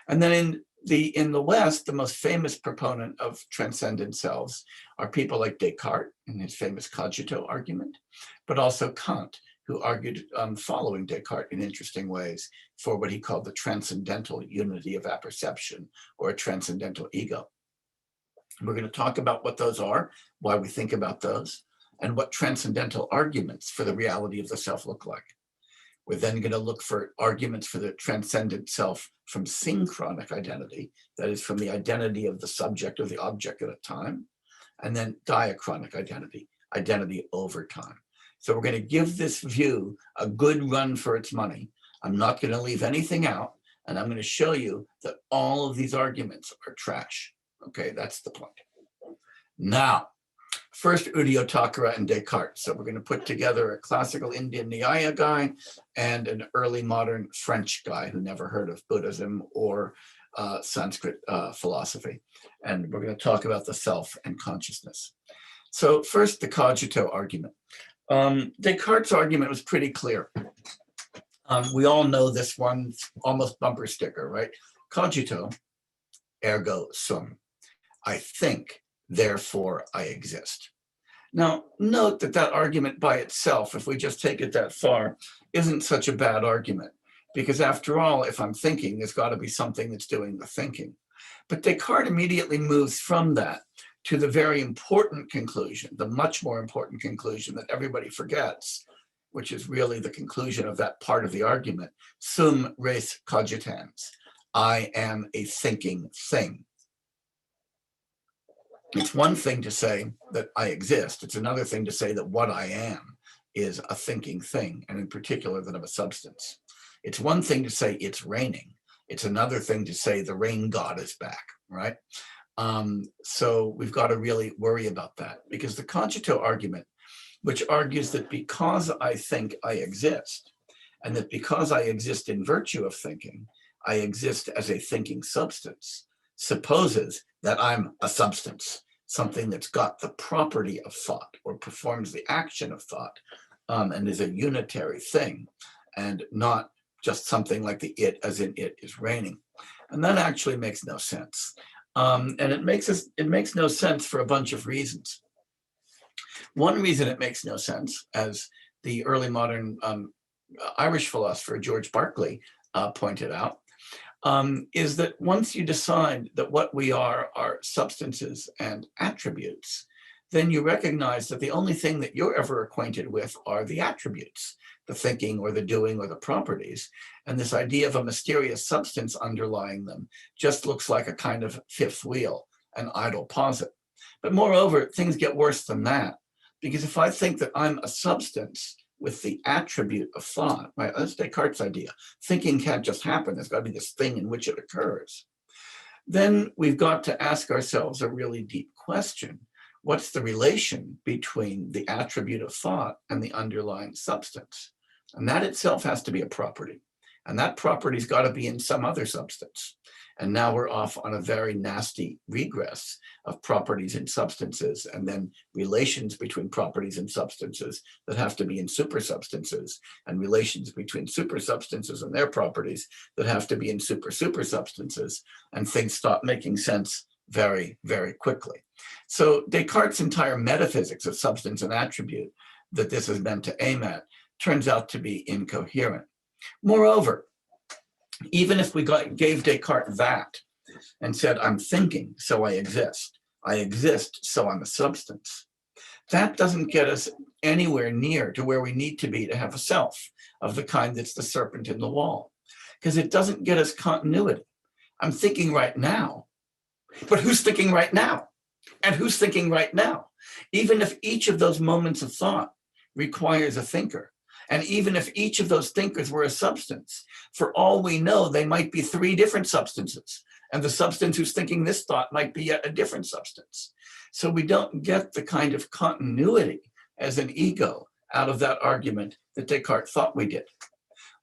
S2: And then in the West, the most famous proponent of transcendent selves are people like Descartes in his famous cogito argument, but also Kant, who argued following Descartes in interesting ways for what he called the transcendental unity of apperception, or a transcendental ego. We're going to talk about what those are, why we think about those, and what transcendental arguments for the reality of the self look like. We're then going to look for arguments for the transcendent self from synchronic identity, that is from the identity of the subject or the object at a time, and then diachronic identity, identity over time. So we're going to give this view a good run for its money. I'm not going to leave anything out, and I'm going to show you that all of these arguments are trash. Okay, that's the point. Now, first Udayatthakara and Descartes. So we're going to put together a classical Indian Nyaya guy and an early modern French guy who never heard of Buddhism or Sanskrit philosophy. And we're going to talk about the self and consciousness. So first, the cogito argument. Descartes' argument was pretty clear. We all know this one, almost bumper sticker, right? Cogito, ergo sum. I think, therefore I exist. Now, note that that argument by itself, if we just take it that far, isn't such a bad argument. Because after all, if I'm thinking, there's got to be something that's doing the thinking. But Descartes immediately moves from that to the very important conclusion, the much more important conclusion that everybody forgets, which is really the conclusion of that part of the argument, sum res cogitans. I am a thinking thing. It's one thing to say that I exist. It's another thing to say that what I am is a thinking thing, and in particular that of a substance. It's one thing to say it's raining. It's another thing to say the rain god is back, right? So we've got to really worry about that, because the cogito argument which argues that because I think I exist, and that because I exist in virtue of thinking, I exist as a thinking substance, supposes that I'm a substance, something that's got the property of thought or performs the action of thought, and is a unitary thing, and not just something like the it, as in it is raining. And that actually makes no sense. And it makes no sense for a bunch of reasons. One reason it makes no sense, as the early modern Irish philosopher George Berkeley pointed out, is that once you decide that what we are substances and attributes, then you recognize that the only thing that you're ever acquainted with are the attributes, the thinking or the doing or the properties. And this idea of a mysterious substance underlying them just looks like a kind of fifth wheel, an idle posit. But moreover, things get worse than that, because if I think that I'm a substance with the attribute of thought, right? That's Descartes' idea. Thinking can't just happen. There's got to be this thing in which it occurs. Then we've got to ask ourselves a really deep question. What's the relation between the attribute of thought and the underlying substance? And that itself has to be a property. And that property's got to be in some other substance. And now we're off on a very nasty regress of properties and substances, and then relations between properties and substances that have to be in supersubstances, and relations between supersubstances and their properties that have to be in supersubstances, and things stop making sense very, very quickly. So Descartes' entire metaphysics of substance and attribute that this is meant to aim at turns out to be incoherent. Moreover, even if we gave Descartes that and said, I'm thinking, so I exist, so I'm a substance, that doesn't get us anywhere near to where we need to be to have a self of the kind that's the serpent in the wall, because it doesn't get us continuity. I'm thinking right now, but who's thinking right now? And who's thinking right now? Even if each of those moments of thought requires a thinker, and even if each of those thinkers were a substance, for all we know, they might be three different substances. And the substance who's thinking this thought might be a different substance. So we don't get the kind of continuity as an ego out of that argument that Descartes thought we did.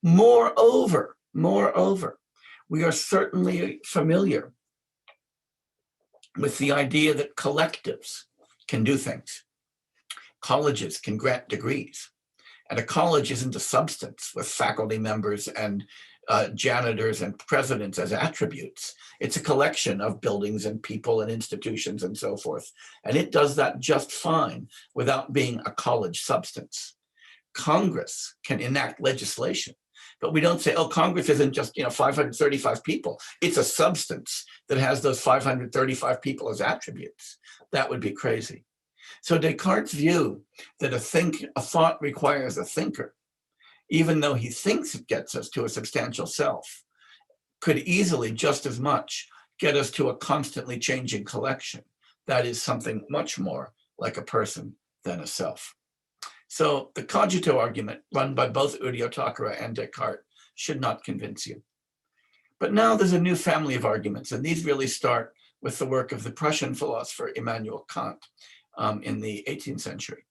S2: Moreover, we are certainly familiar with the idea that collectives can do things. Colleges can grant degrees. And a college isn't a substance with faculty members and janitors and presidents as attributes. It's a collection of buildings and people and institutions and so forth. And it does that just fine without being a college substance. Congress can enact legislation, but we don't say, oh, Congress isn't just 535 people. It's a substance that has those 535 people as attributes. That would be crazy. So Descartes' view that a thought requires a thinker, even though he thinks it gets us to a substantial self, could easily just as much get us to a constantly changing collection. That is something much more like a person than a self. So the cogito argument run by both Udayatthackeray and Descartes should not convince you. But now there's a new family of arguments, and these really start with the work of the Prussian philosopher Immanuel Kant in the 18th century.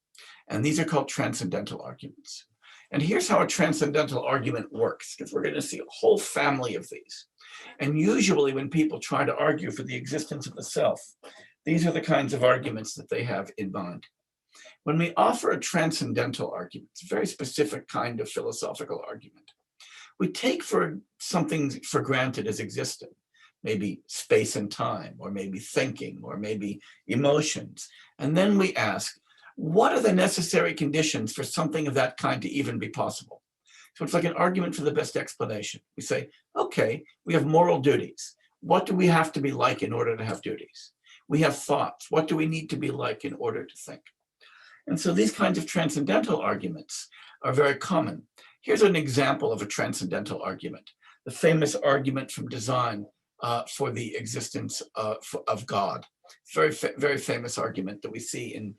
S2: And these are called transcendental arguments. And here's how a transcendental argument works, because we're going to see a whole family of these. And usually when people try to argue for the existence of the self, these are the kinds of arguments that they have in mind. When we offer a transcendental argument, it's a very specific kind of philosophical argument, we take something for granted as existing, maybe space and time, or maybe thinking, or maybe emotions. And then we ask, what are the necessary conditions for something of that kind to even be possible? So it's like an argument for the best explanation. We say, okay, we have moral duties. What do we have to be like in order to have duties? We have thoughts. What do we need to be like in order to think? And so these kinds of transcendental arguments are very common. Here's an example of a transcendental argument, the famous argument from design for the existence of God. Very, very famous argument that we see in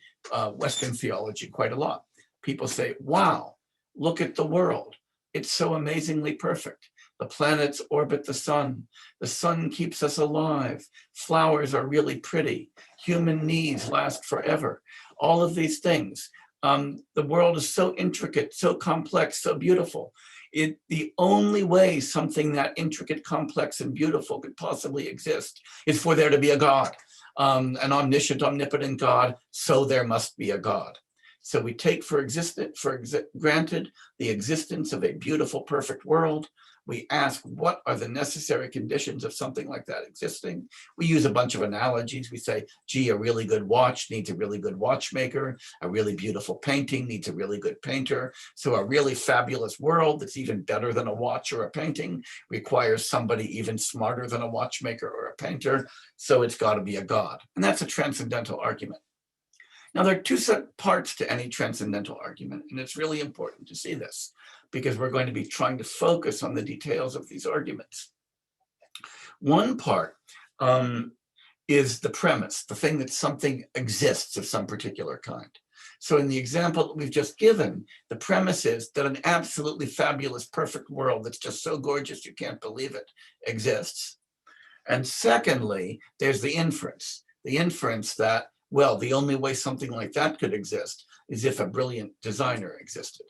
S2: Western theology quite a lot. People say, wow, look at the world. It's so amazingly perfect. The planets orbit the sun. The sun keeps us alive. Flowers are really pretty. Human needs last forever. All of these things. The world is so intricate, so complex, so beautiful. The only way something that intricate, complex, and beautiful could possibly exist is for there to be a God, an omniscient, omnipotent God, so there must be a God. So we take for granted the existence of a beautiful, perfect world. We ask, what are the necessary conditions of something like that existing? We use a bunch of analogies. We say, gee, a really good watch needs a really good watchmaker. A really beautiful painting needs a really good painter. So a really fabulous world that's even better than a watch or a painting requires somebody even smarter than a watchmaker or a painter. So it's got to be a God. And that's a transcendental argument. Now, there are two parts to any transcendental argument, and it's really important to see this because we're going to be trying to focus on the details of these arguments. One part is the premise, the thing that something exists of some particular kind. So in the example that we've just given, the premise is that an absolutely fabulous, perfect world that's just so gorgeous you can't believe it exists. And secondly, there's the inference that, well, the only way something like that could exist is if a brilliant designer existed.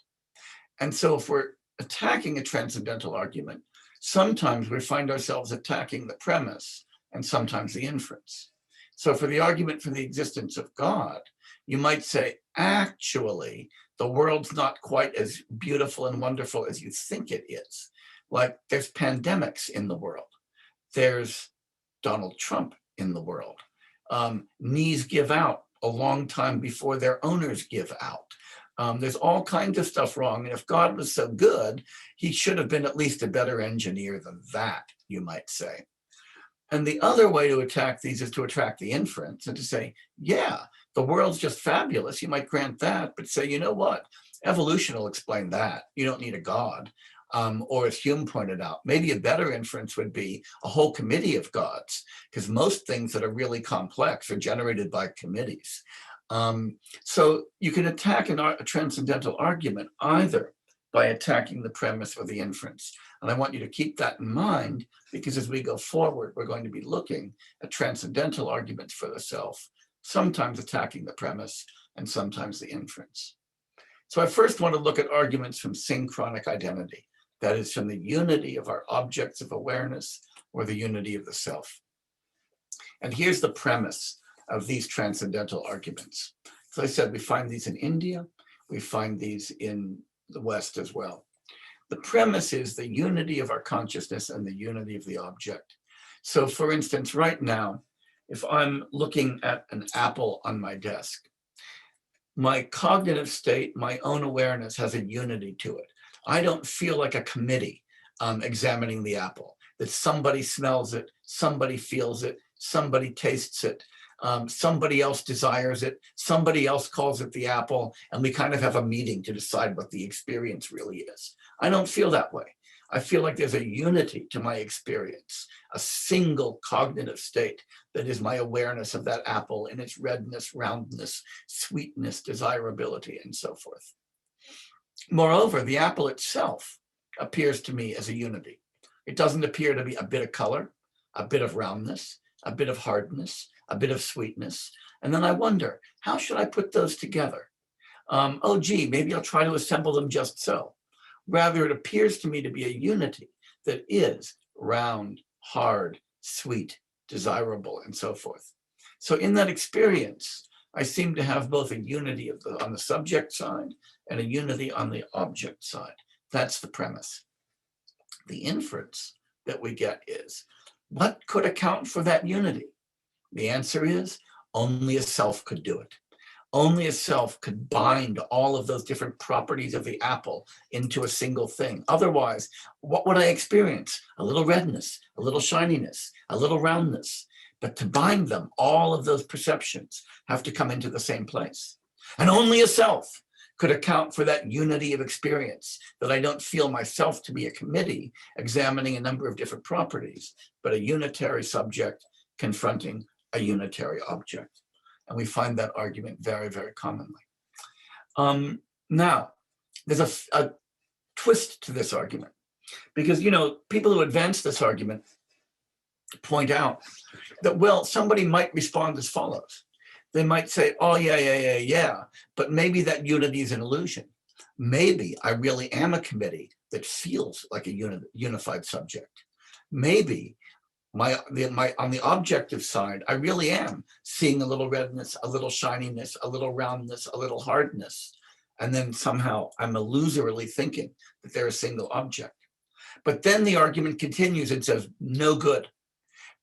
S2: And so if we're attacking a transcendental argument, sometimes we find ourselves attacking the premise and sometimes the inference. So for the argument for the existence of God, you might say, actually, the world's not quite as beautiful and wonderful as you think it is. Like there's pandemics in the world. There's Donald Trump in the world. Knees give out a long time before their owners give out. There's all kinds of stuff wrong. And if God was so good, he should have been at least a better engineer than that, you might say. And the other way to attack these is to attack the inference and to say, yeah, the world's just fabulous. You might grant that, but say, you know what? Evolution will explain that. You don't need a God. Or as Hume pointed out, maybe a better inference would be a whole committee of gods, because most things that are really complex are generated by committees. So you can attack a transcendental argument either by attacking the premise or the inference. And I want you to keep that in mind, because as we go forward, we're going to be looking at transcendental arguments for the self, sometimes attacking the premise and sometimes the inference. So I first want to look at arguments from synchronic identity. That is, from the unity of our objects of awareness or the unity of the self. And here's the premise of these transcendental arguments. As I said, we find these in India, we find these in the West as well. The premise is the unity of our consciousness and the unity of the object. So for instance, right now, if I'm looking at an apple on my desk, my cognitive state, my own awareness has a unity to it. I don't feel like a committee examining the apple, that somebody smells it, somebody feels it, somebody tastes it, somebody else desires it, somebody else calls it the apple, and we kind of have a meeting to decide what the experience really is. I don't feel that way. I feel like there's a unity to my experience, a single cognitive state that is my awareness of that apple in its redness, roundness, sweetness, desirability, and so forth. Moreover, the apple itself appears to me as a unity. It doesn't appear to be a bit of color, a bit of roundness, a bit of hardness, a bit of sweetness. And then I wonder, how should I put those together? Oh, gee, maybe I'll try to assemble them just so. Rather, it appears to me to be a unity that is round, hard, sweet, desirable, and so forth. So in that experience, I seem to have both a unity on the subject side and a unity on the object side. That's the premise. The inference that we get is, what could account for that unity? The answer is, only a self could do it. Only a self could bind all of those different properties of the apple into a single thing. Otherwise, what would I experience? A little redness, a little shininess, a little roundness. But to bind them, all of those perceptions have to come into the same place. And only a self could account for that unity of experience, that I don't feel myself to be a committee examining a number of different properties, but a unitary subject confronting a unitary object. And we find that argument very, very commonly. Now, there's a twist to this argument, because, you know, people who advance this argument point out that, well, somebody might respond as follows. They might say, oh, yeah, but maybe that unity is an illusion. Maybe I really am a committee that feels like a unified subject. Maybe on the objective side, I really am seeing a little redness, a little shininess, a little roundness, a little hardness. And then somehow I'm illusorily thinking that they're a single object. But then the argument continues and says, no good,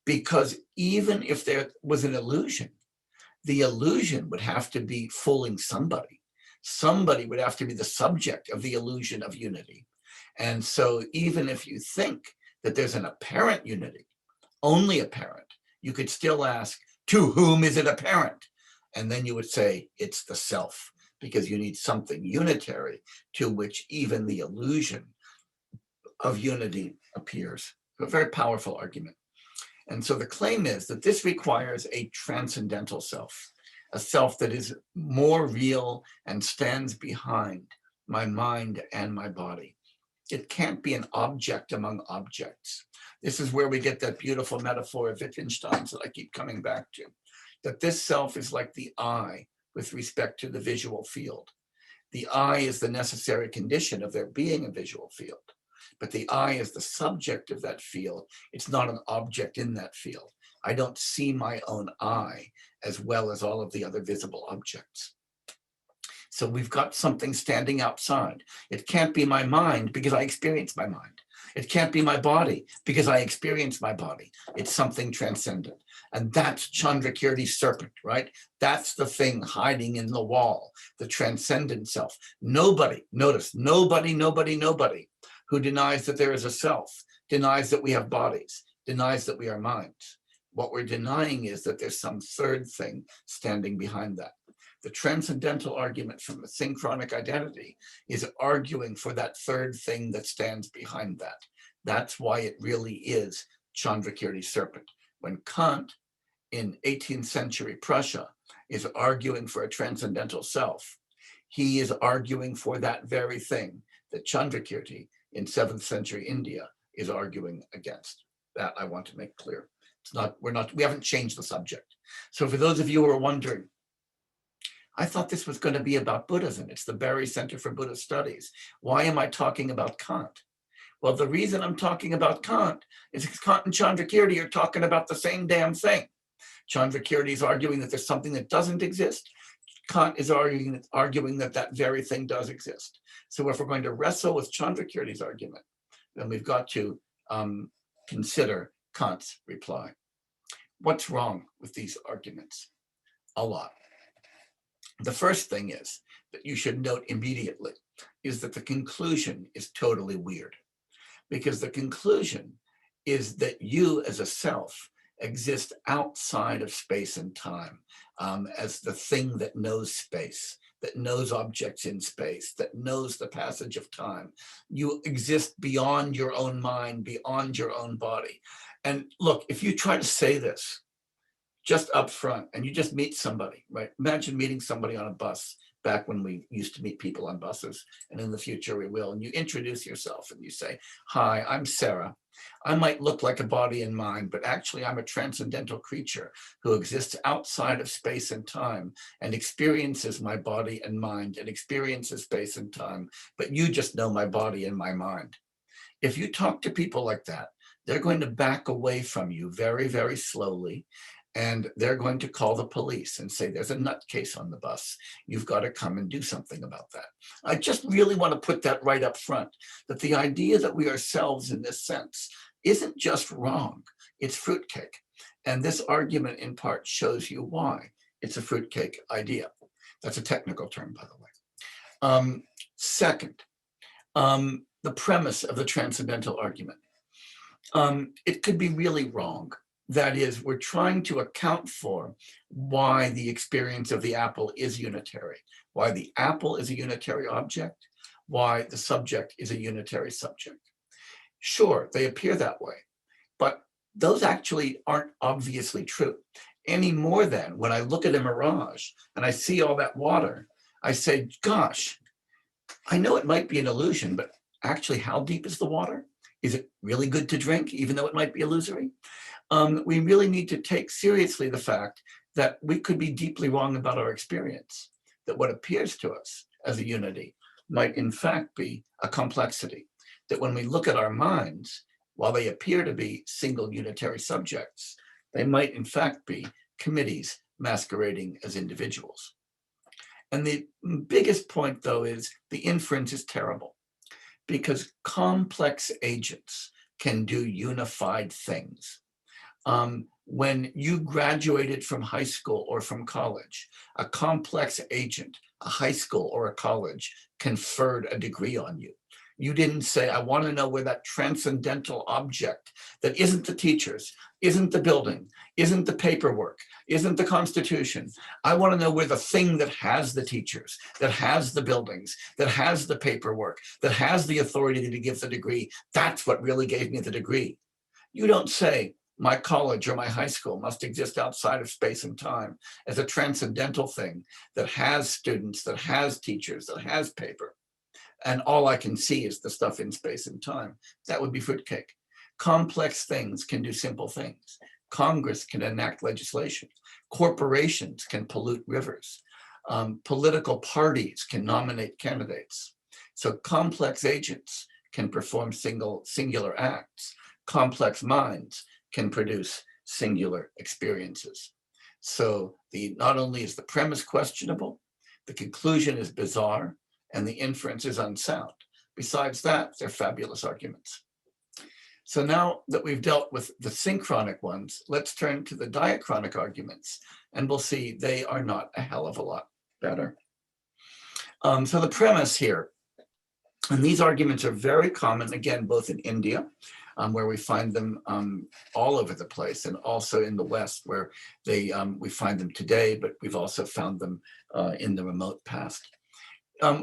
S2: because even if there was an illusion, the illusion would have to be fooling somebody. Somebody would have to be the subject of the illusion of unity. And so even if you think that there's an apparent unity, only apparent, you could still ask, to whom is it apparent? And then you would say, it's the self, because you need something unitary to which even the illusion of unity appears. A very powerful argument. And so the claim is that this requires a transcendental self, a self that is more real and stands behind my mind and my body. It can't be an object among objects. This is where we get that beautiful metaphor of Wittgenstein's that I keep coming back to, that this self is like the eye with respect to the visual field. The eye is the necessary condition of there being a visual field. But the eye is the subject of that field. It's not an object in that field. I don't see my own eye as well as all of the other visible objects. So we've got something standing outside. It can't be my mind because I experience my mind. It can't be my body because I experience my body. It's something transcendent. And that's Chandrakirti's serpent, right? That's the thing hiding in the wall, the transcendent self. Nobody, notice, nobody who denies that there is a self, denies that we have bodies, denies that we are minds. What we're denying is that there's some third thing standing behind that. The transcendental argument from the synchronic identity is arguing for that third thing that stands behind that. That's why it really is Chandrakirti's serpent. When Kant in 18th century Prussia is arguing for a transcendental self, he is arguing for that very thing that Chandrakirti in 7th century India is arguing against. That I want to make clear. We haven't changed the subject. So for those of you who are wondering, I thought this was going to be about Buddhism. It's the Barry Center for Buddhist Studies. Why am I talking about Kant? Well, the reason I'm talking about Kant is because Kant and Chandrakirti are talking about the same damn thing. Chandrakirti is arguing that there's something that doesn't exist. Kant is arguing that that very thing does exist. So if we're going to wrestle with Chandrakirti's argument, then we've got to consider Kant's reply. What's wrong with these arguments? A lot. The first thing is that you should note immediately is that the conclusion is totally weird, because the conclusion is that you as a self exist outside of space and time as the thing that knows space, that knows objects in space, that knows the passage of time. You exist beyond your own mind, beyond your own body. And look, if you try to say this just up front and you just meet somebody, right? Imagine meeting somebody on a bus back when we used to meet people on buses, and in the future we will, and you introduce yourself and you say, hi, I'm Sarah. I might look like a body and mind, but actually I'm a transcendental creature who exists outside of space and time and experiences my body and mind and experiences space and time, but you just know my body and my mind. If you talk to people like that, they're going to back away from you very, very slowly. And they're going to call the police and say, there's a nutcase on the bus. You've got to come and do something about that. I just really want to put that right up front, that the idea that we are selves in this sense isn't just wrong, it's fruitcake. And this argument in part shows you why it's a fruitcake idea. That's a technical term, by the way. Second, the premise of the transcendental argument. It could be really wrong. That is, we're trying to account for why the experience of the apple is unitary, why the apple is a unitary object, why the subject is a unitary subject. Sure, they appear that way, but those actually aren't obviously true. Any more than when I look at a mirage and I see all that water, I say, gosh, I know it might be an illusion, but actually, how deep is the water? Is it really good to drink, even though it might be illusory? We really need to take seriously the fact that we could be deeply wrong about our experience, that what appears to us as a unity might in fact be a complexity, that when we look at our minds, while they appear to be single unitary subjects, they might in fact be committees masquerading as individuals. And the biggest point, though, is the inference is terrible, because complex agents can do unified things. When you graduated from high school or from college, a complex agent, a high school or a college, conferred a degree on you. You didn't say, I want to know where that transcendental object that isn't the teachers, isn't the building, isn't the paperwork, isn't the Constitution. I want to know where the thing that has the teachers, that has the buildings, that has the paperwork, that has the authority to give the degree, that's what really gave me the degree. You don't say, my college or my high school must exist outside of space and time as a transcendental thing that has students, that has teachers, that has paper. And all I can see is the stuff in space and time. That would be fruitcake. Complex things can do simple things. Congress can enact legislation. Corporations can pollute rivers. Political parties can nominate candidates. So complex agents can perform singular acts. Complex minds can produce singular experiences. So not only is the premise questionable, the conclusion is bizarre, and the inference is unsound. Besides that, they're fabulous arguments. So now that we've dealt with the synchronic ones, let's turn to the diachronic arguments, and we'll see they are not a hell of a lot better. So the premise here, and these arguments are very common, again, both in India, where we find them all over the place, and also in the West, where we find them today, but we've also found them in the remote past.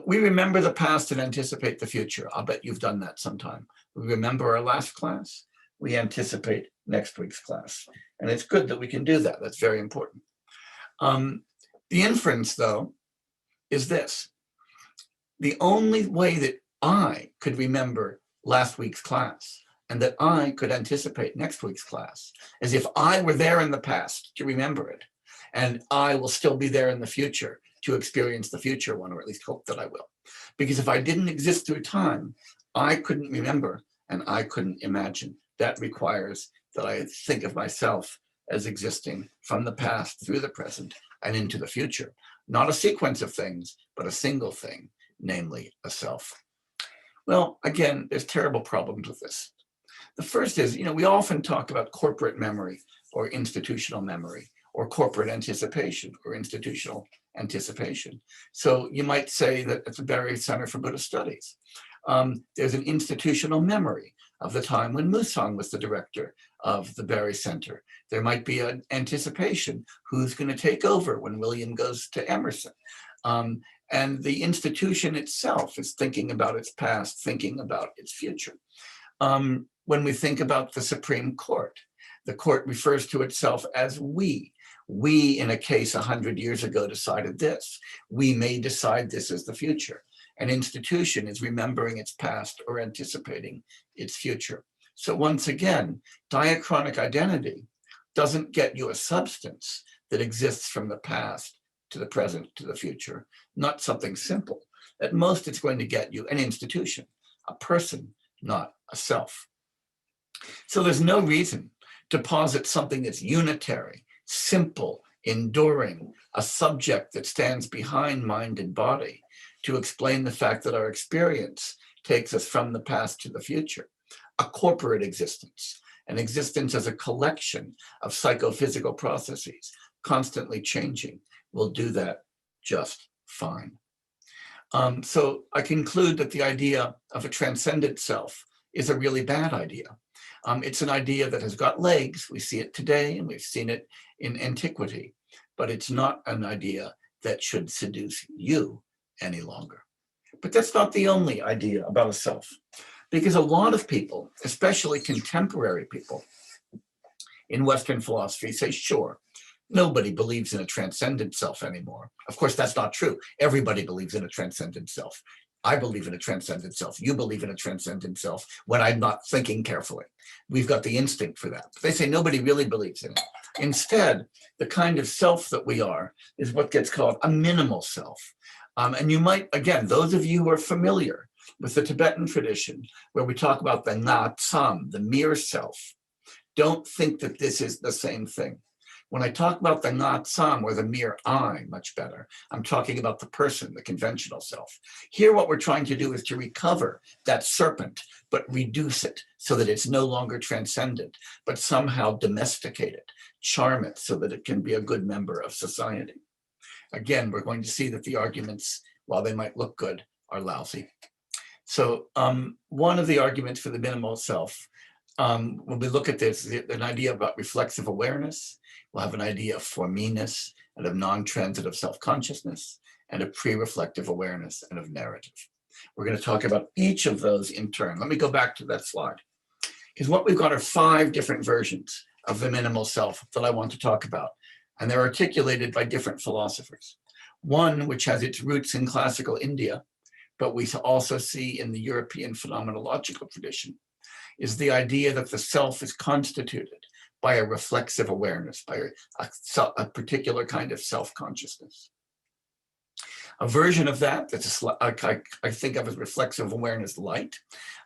S2: We remember the past and anticipate the future. I'll bet you've done that sometime. We remember our last class. We anticipate next week's class. And it's good that we can do that. That's very important. The inference, though, is this. The only way that I could remember last week's class and that I could anticipate next week's class is if I were there in the past to remember it, and I will still be there in the future to experience the future one, or at least hope that I will. Because if I didn't exist through time, I couldn't remember and I couldn't imagine. That requires that I think of myself as existing from the past through the present and into the future. Not a sequence of things, but a single thing, namely a self. Well, again, there's terrible problems with this. The first is, we often talk about corporate memory or institutional memory, or corporate anticipation or institutional anticipation. So you might say that at the Berry Center for Buddhist Studies, there's an institutional memory of the time when Musang was the director of the Berry Center. There might be an anticipation, who's going to take over when William goes to Emerson. And the institution itself is thinking about its past, thinking about its future. When we think about the Supreme Court, the court refers to itself as we. We, in a case 100 years ago, decided this. We may decide this as the future. An institution is remembering its past or anticipating its future. So once again, diachronic identity doesn't get you a substance that exists from the past to the present to the future, not something simple. At most, it's going to get you an institution, a person, not a self. So there's no reason to posit something that's unitary, simple, enduring, a subject that stands behind mind and body to explain the fact that our experience takes us from the past to the future. A corporate existence, an existence as a collection of psychophysical processes, constantly changing, will do that just fine. So I conclude that the idea of a transcendent self is a really bad idea. It's an idea that has got legs. We see it today and we've seen it in antiquity, but it's not an idea that should seduce you any longer. But that's not the only idea about a self, because a lot of people, especially contemporary people in Western philosophy, say, sure, nobody believes in a transcendent self anymore. Of course, that's not true. Everybody believes in a transcendent self. I believe in a transcendent self. You believe in a transcendent self when I'm not thinking carefully. We've got the instinct for that. But they say nobody really believes in it. Instead, the kind of self that we are is what gets called a minimal self. And you might, again, those of you who are familiar with the Tibetan tradition, where we talk about the na tsam, the mere self, don't think that this is the same thing. When I talk about the na tsam, or the mere I, much better, I'm talking about the person, the conventional self. Here, what we're trying to do is to recover that serpent, but reduce it so that it's no longer transcendent, but somehow domesticate it, charm it so that it can be a good member of society. Again, we're going to see that the arguments, while they might look good, are lousy. So one of the arguments for the minimal self, when we look at this, an idea about reflexive awareness, we'll have an idea of for-me-ness and of non-transitive self-consciousness and of pre-reflective awareness and of narrative. We're going to talk about each of those in turn. Let me go back to that slide. Because what we've got are 5 different versions of the minimal self that I want to talk about. And they're articulated by different philosophers. One, which has its roots in classical India, but we also see in the European phenomenological tradition, is the idea that the self is constituted by a reflexive awareness, by a particular kind of self-consciousness. A version of that, I think of as reflexive awareness light,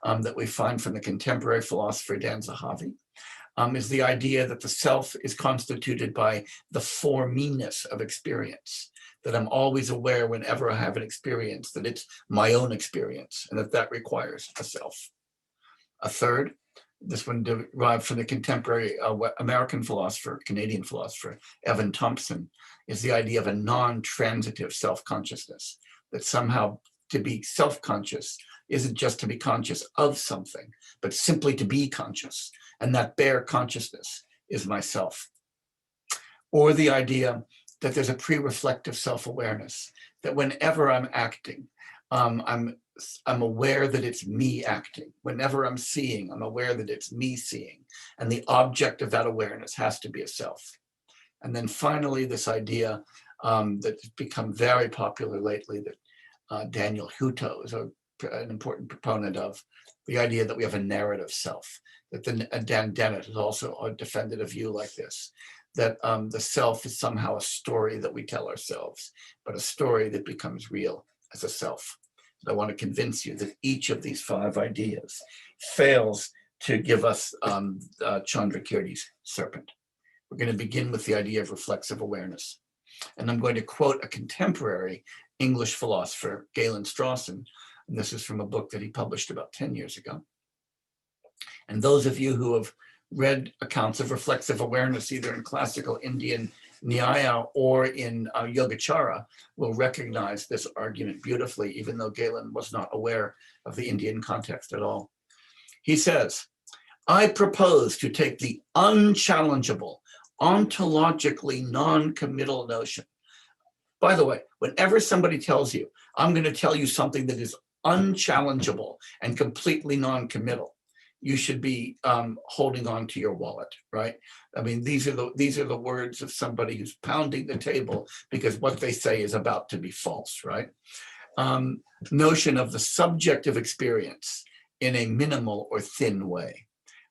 S2: that we find from the contemporary philosopher Dan Zahavi, is the idea that the self is constituted by the for-me-ness of experience, that I'm always aware whenever I have an experience, that it's my own experience, and that requires a self. A third, this one derived from the contemporary American philosopher, Canadian philosopher, Evan Thompson, is the idea of a non-transitive self-consciousness, that somehow to be self-conscious isn't just to be conscious of something, but simply to be conscious, and that bare consciousness is myself. Or the idea that there's a pre-reflective self-awareness, that whenever I'm acting, I'm aware that it's me acting. Whenever I'm seeing, I'm aware that it's me seeing. And the object of that awareness has to be a self. And then finally, this idea that's become very popular lately, that Daniel Hutto is an important proponent of, the idea that we have a narrative self, that Dan Dennett has also defended a view like this, that the self is somehow a story that we tell ourselves, but a story that becomes real as a self. I want to convince you that each of these 5 ideas fails to give us Chandrakirti's serpent. We're going to begin with the idea of reflexive awareness. And I'm going to quote a contemporary English philosopher, Galen Strawson, and this is from a book that he published about 10 years ago. And those of you who have read accounts of reflexive awareness, either in classical Indian Nyaya or in Yogacara, will recognize this argument beautifully, even though Galen was not aware of the Indian context at all. He says, I propose to take the unchallengeable, ontologically non-committal notion. By the way, whenever somebody tells you, I'm going to tell you something that is unchallengeable and completely non-committal, you should be holding on to your wallet, right? I mean, these are the words of somebody who's pounding the table because what they say is about to be false, right? Notion of the subjective experience in a minimal or thin way.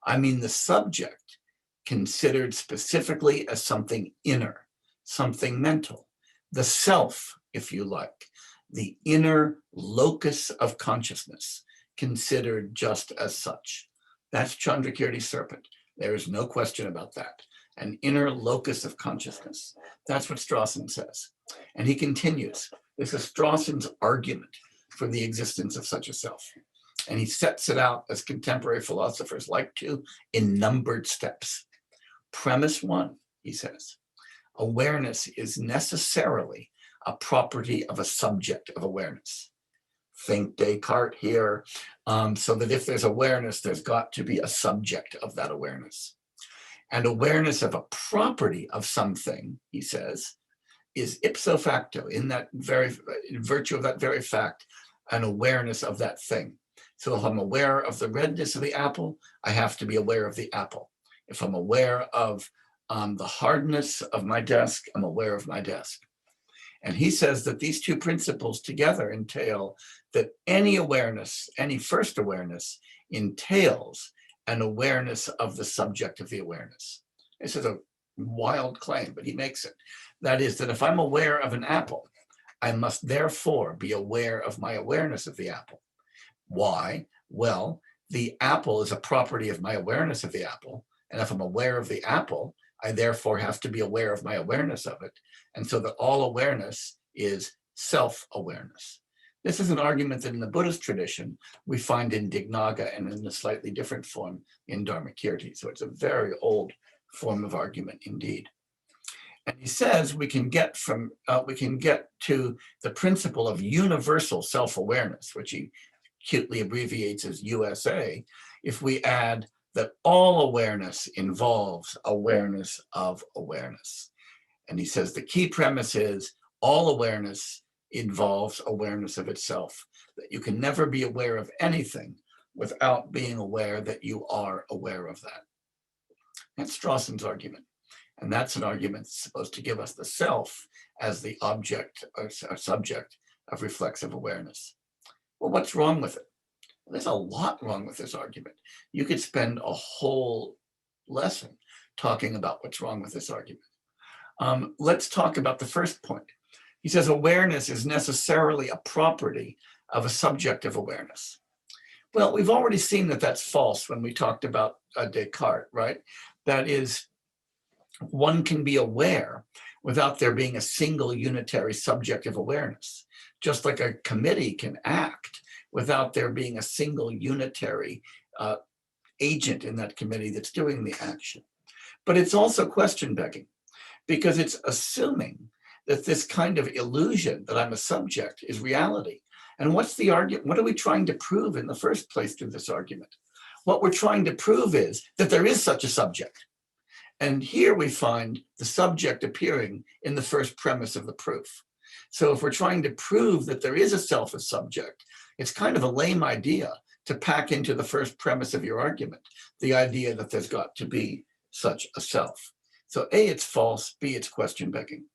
S2: I mean, the subject considered specifically as something inner, something mental, the self, if you like, the inner locus of consciousness, considered just as such. That's Chandrakirti's serpent. There is no question about that. An inner locus of consciousness. That's what Strawson says. And he continues. This is Strawson's argument for the existence of such a self. And he sets it out, as contemporary philosophers like to, in numbered steps. Premise 1, he says, awareness is necessarily a property of a subject of awareness. Think Descartes here, so that if there's awareness, there's got to be a subject of that awareness. And awareness of a property of something, he says, is ipso facto, in virtue of that very fact, an awareness of that thing. So if I'm aware of the redness of the apple, I have to be aware of the apple. If I'm aware of the hardness of my desk, I'm aware of my desk. And he says that these two principles together entail that any awareness, any first awareness, entails an awareness of the subject of the awareness. This is a wild claim, but he makes it. That is that if I'm aware of an apple, I must therefore be aware of my awareness of the apple. Why? Well, the apple is a property of my awareness of the apple. And if I'm aware of the apple, I therefore have to be aware of my awareness of it. And so that all awareness is self-awareness. This is an argument that in the Buddhist tradition, we find in Dignaga and in a slightly different form in Dharmakirti. So it's a very old form of argument indeed. And he says we can get to the principle of universal self-awareness, which he cutely abbreviates as USA, if we add that all awareness involves awareness of awareness. And he says the key premise is all awareness involves awareness of itself, that you can never be aware of anything without being aware that you are aware of that. That's Strawson's argument. And that's an argument that's supposed to give us the self as the object or subject of reflexive awareness. Well, what's wrong with it? Well, there's a lot wrong with this argument. You could spend a whole lesson talking about what's wrong with this argument. Let's talk about the first point. He says awareness is necessarily a property of a subjective awareness. Well, we've already seen that that's false when we talked about Descartes, right? That is, one can be aware without there being a single unitary subjective awareness, just like a committee can act without there being a single unitary agent in that committee that's doing the action. But it's also question begging, because it's assuming that this kind of illusion that I'm a subject is reality. And what's the argument? What are we trying to prove in the first place through this argument? What we're trying to prove is that there is such a subject. And here we find the subject appearing in the first premise of the proof. So if we're trying to prove that there is a self as subject, it's kind of a lame idea to pack into the first premise of your argument, the idea that there's got to be such a self. So A, it's false, B, it's question begging.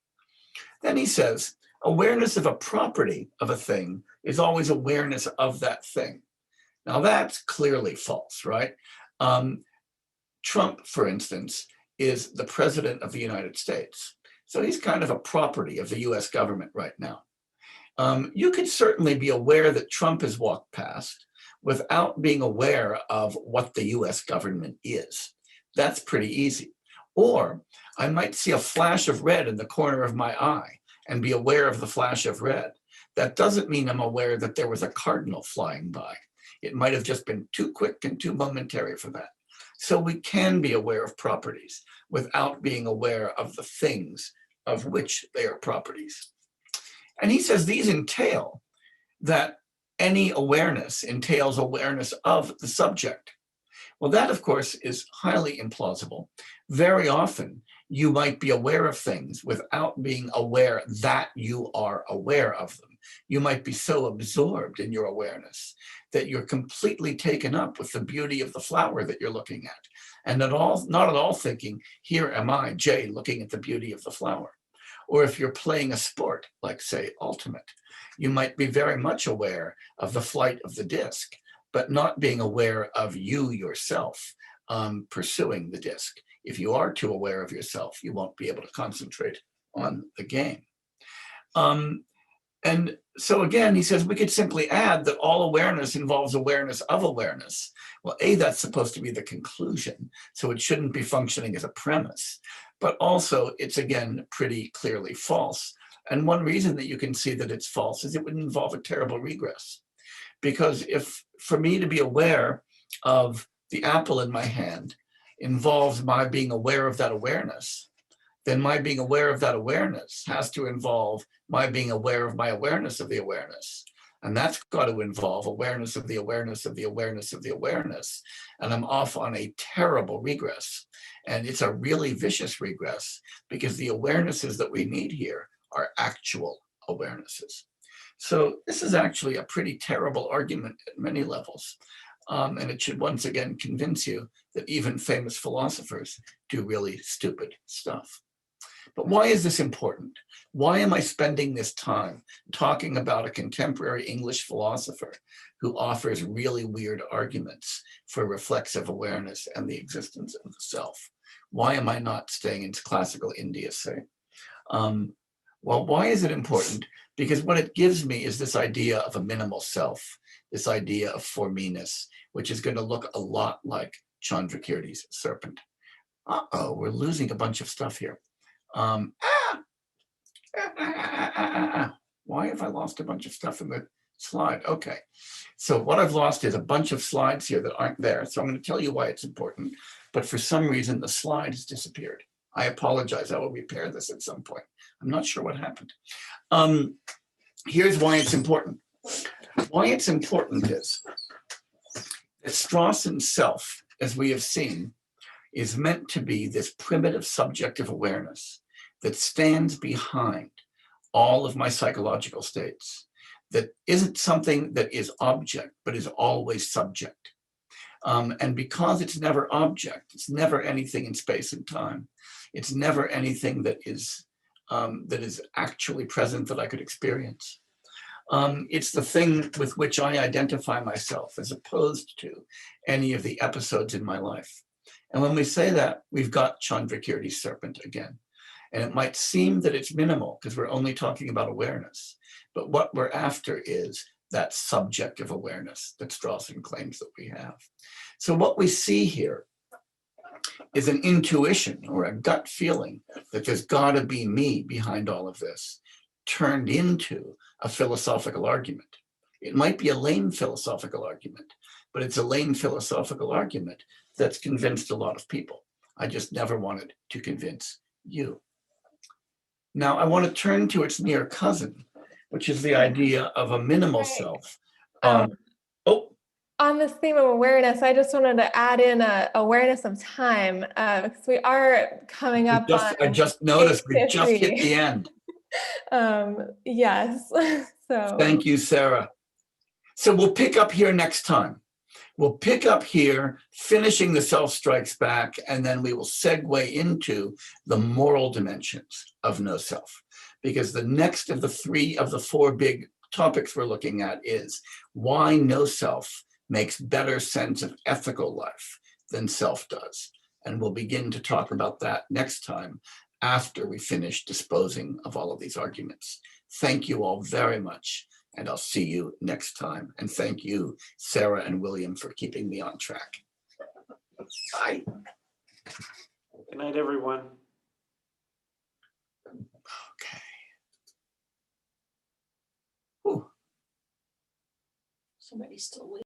S2: Then he says, awareness of a property of a thing is always awareness of that thing. Now that's clearly false, right? Trump, for instance, is the president of the United States. So he's kind of a property of the US government right now. You could certainly be aware that Trump has walked past without being aware of what the US government is. That's pretty easy. Or I might see a flash of red in the corner of my eye and be aware of the flash of red. That doesn't mean I'm aware that there was a cardinal flying by. It might have just been too quick and too momentary for that. So we can be aware of properties without being aware of the things of which they are properties. And he says these entail that any awareness entails awareness of the subject. Well, that, of course, is highly implausible. Very often, you might be aware of things without being aware that you are aware of them. You might be so absorbed in your awareness that you're completely taken up with the beauty of the flower that you're looking at, and not at all thinking, here am I, Jay, looking at the beauty of the flower. Or if you're playing a sport, like say Ultimate, you might be very much aware of the flight of the disc, but not being aware of you yourself pursuing the disc. If you are too aware of yourself, you won't be able to concentrate on the game. And so again, he says we could simply add that all awareness involves awareness of awareness. Well, A, that's supposed to be the conclusion, so it shouldn't be functioning as a premise. But also, it's again pretty clearly false. And one reason that you can see that it's false is it would involve a terrible regress. Because if for me to be aware of the apple in my hand involves my being aware of that awareness, then my being aware of that awareness has to involve my being aware of my awareness of the awareness. And that's got to involve awareness of the awareness of the awareness of the awareness. And I'm off on a terrible regress. And it's a really vicious regress because the awarenesses that we need here are actual awarenesses. So this is actually a pretty terrible argument at many levels. And it should once again convince you that even famous philosophers do really stupid stuff. But why is this important? Why am I spending this time talking about a contemporary English philosopher who offers really weird arguments for reflexive awareness and the existence of the self? Why am I not staying in classical India, say? Well, why is it important? Because what it gives me is this idea of a minimal self, this idea of for-me-ness, which is going to look a lot like Chandrakirti's serpent. Uh-oh, we're losing a bunch of stuff here. Why have I lost a bunch of stuff in the slide? Okay, so what I've lost is a bunch of slides here that aren't there. So I'm going to tell you why it's important, but for some reason the slide has disappeared. I apologize, I will repair this at some point. I'm not sure what happened. Here's why it's important. Why it's important is that Strawson's self, as we have seen, is meant to be this primitive subjective awareness that stands behind all of my psychological states, that isn't something that is object, but is always subject. And because it's never object, it's never anything in space and time, it's never anything that is actually present that I could experience. It's the thing with which I identify myself as opposed to any of the episodes in my life. And when we say that, we've got Chandrakirti's serpent again. And it might seem that it's minimal because we're only talking about awareness. But what we're after is that subjective awareness that Strawson claims that we have. So what we see here is an intuition or a gut feeling that there's got to be me behind all of this, turned into a philosophical argument. It might be a lame philosophical argument, but it's a lame philosophical argument that's convinced a lot of people. I just never wanted to convince you. Now, I want to turn to its near cousin, which is the idea of a minimal self.
S1: On this theme of awareness, I just wanted to add in awareness of time, because we are coming up on.
S2: I just noticed we just hit the end.
S1: Yes. So.
S2: Thank you, Sarah. So we'll pick up here next time. We'll pick up here, finishing the Self Strikes Back, and then we will segue into the moral dimensions of no self. Because the next of the four big topics we're looking at is why no self makes better sense of ethical life than self does. And we'll begin to talk about that next time after we finish disposing of all of these arguments. Thank you all very much. And I'll see you next time. And thank you, Sarah and William, for keeping me on track. Bye.
S3: Good night, everyone.
S2: Okay. Whew.
S4: Somebody's still waiting.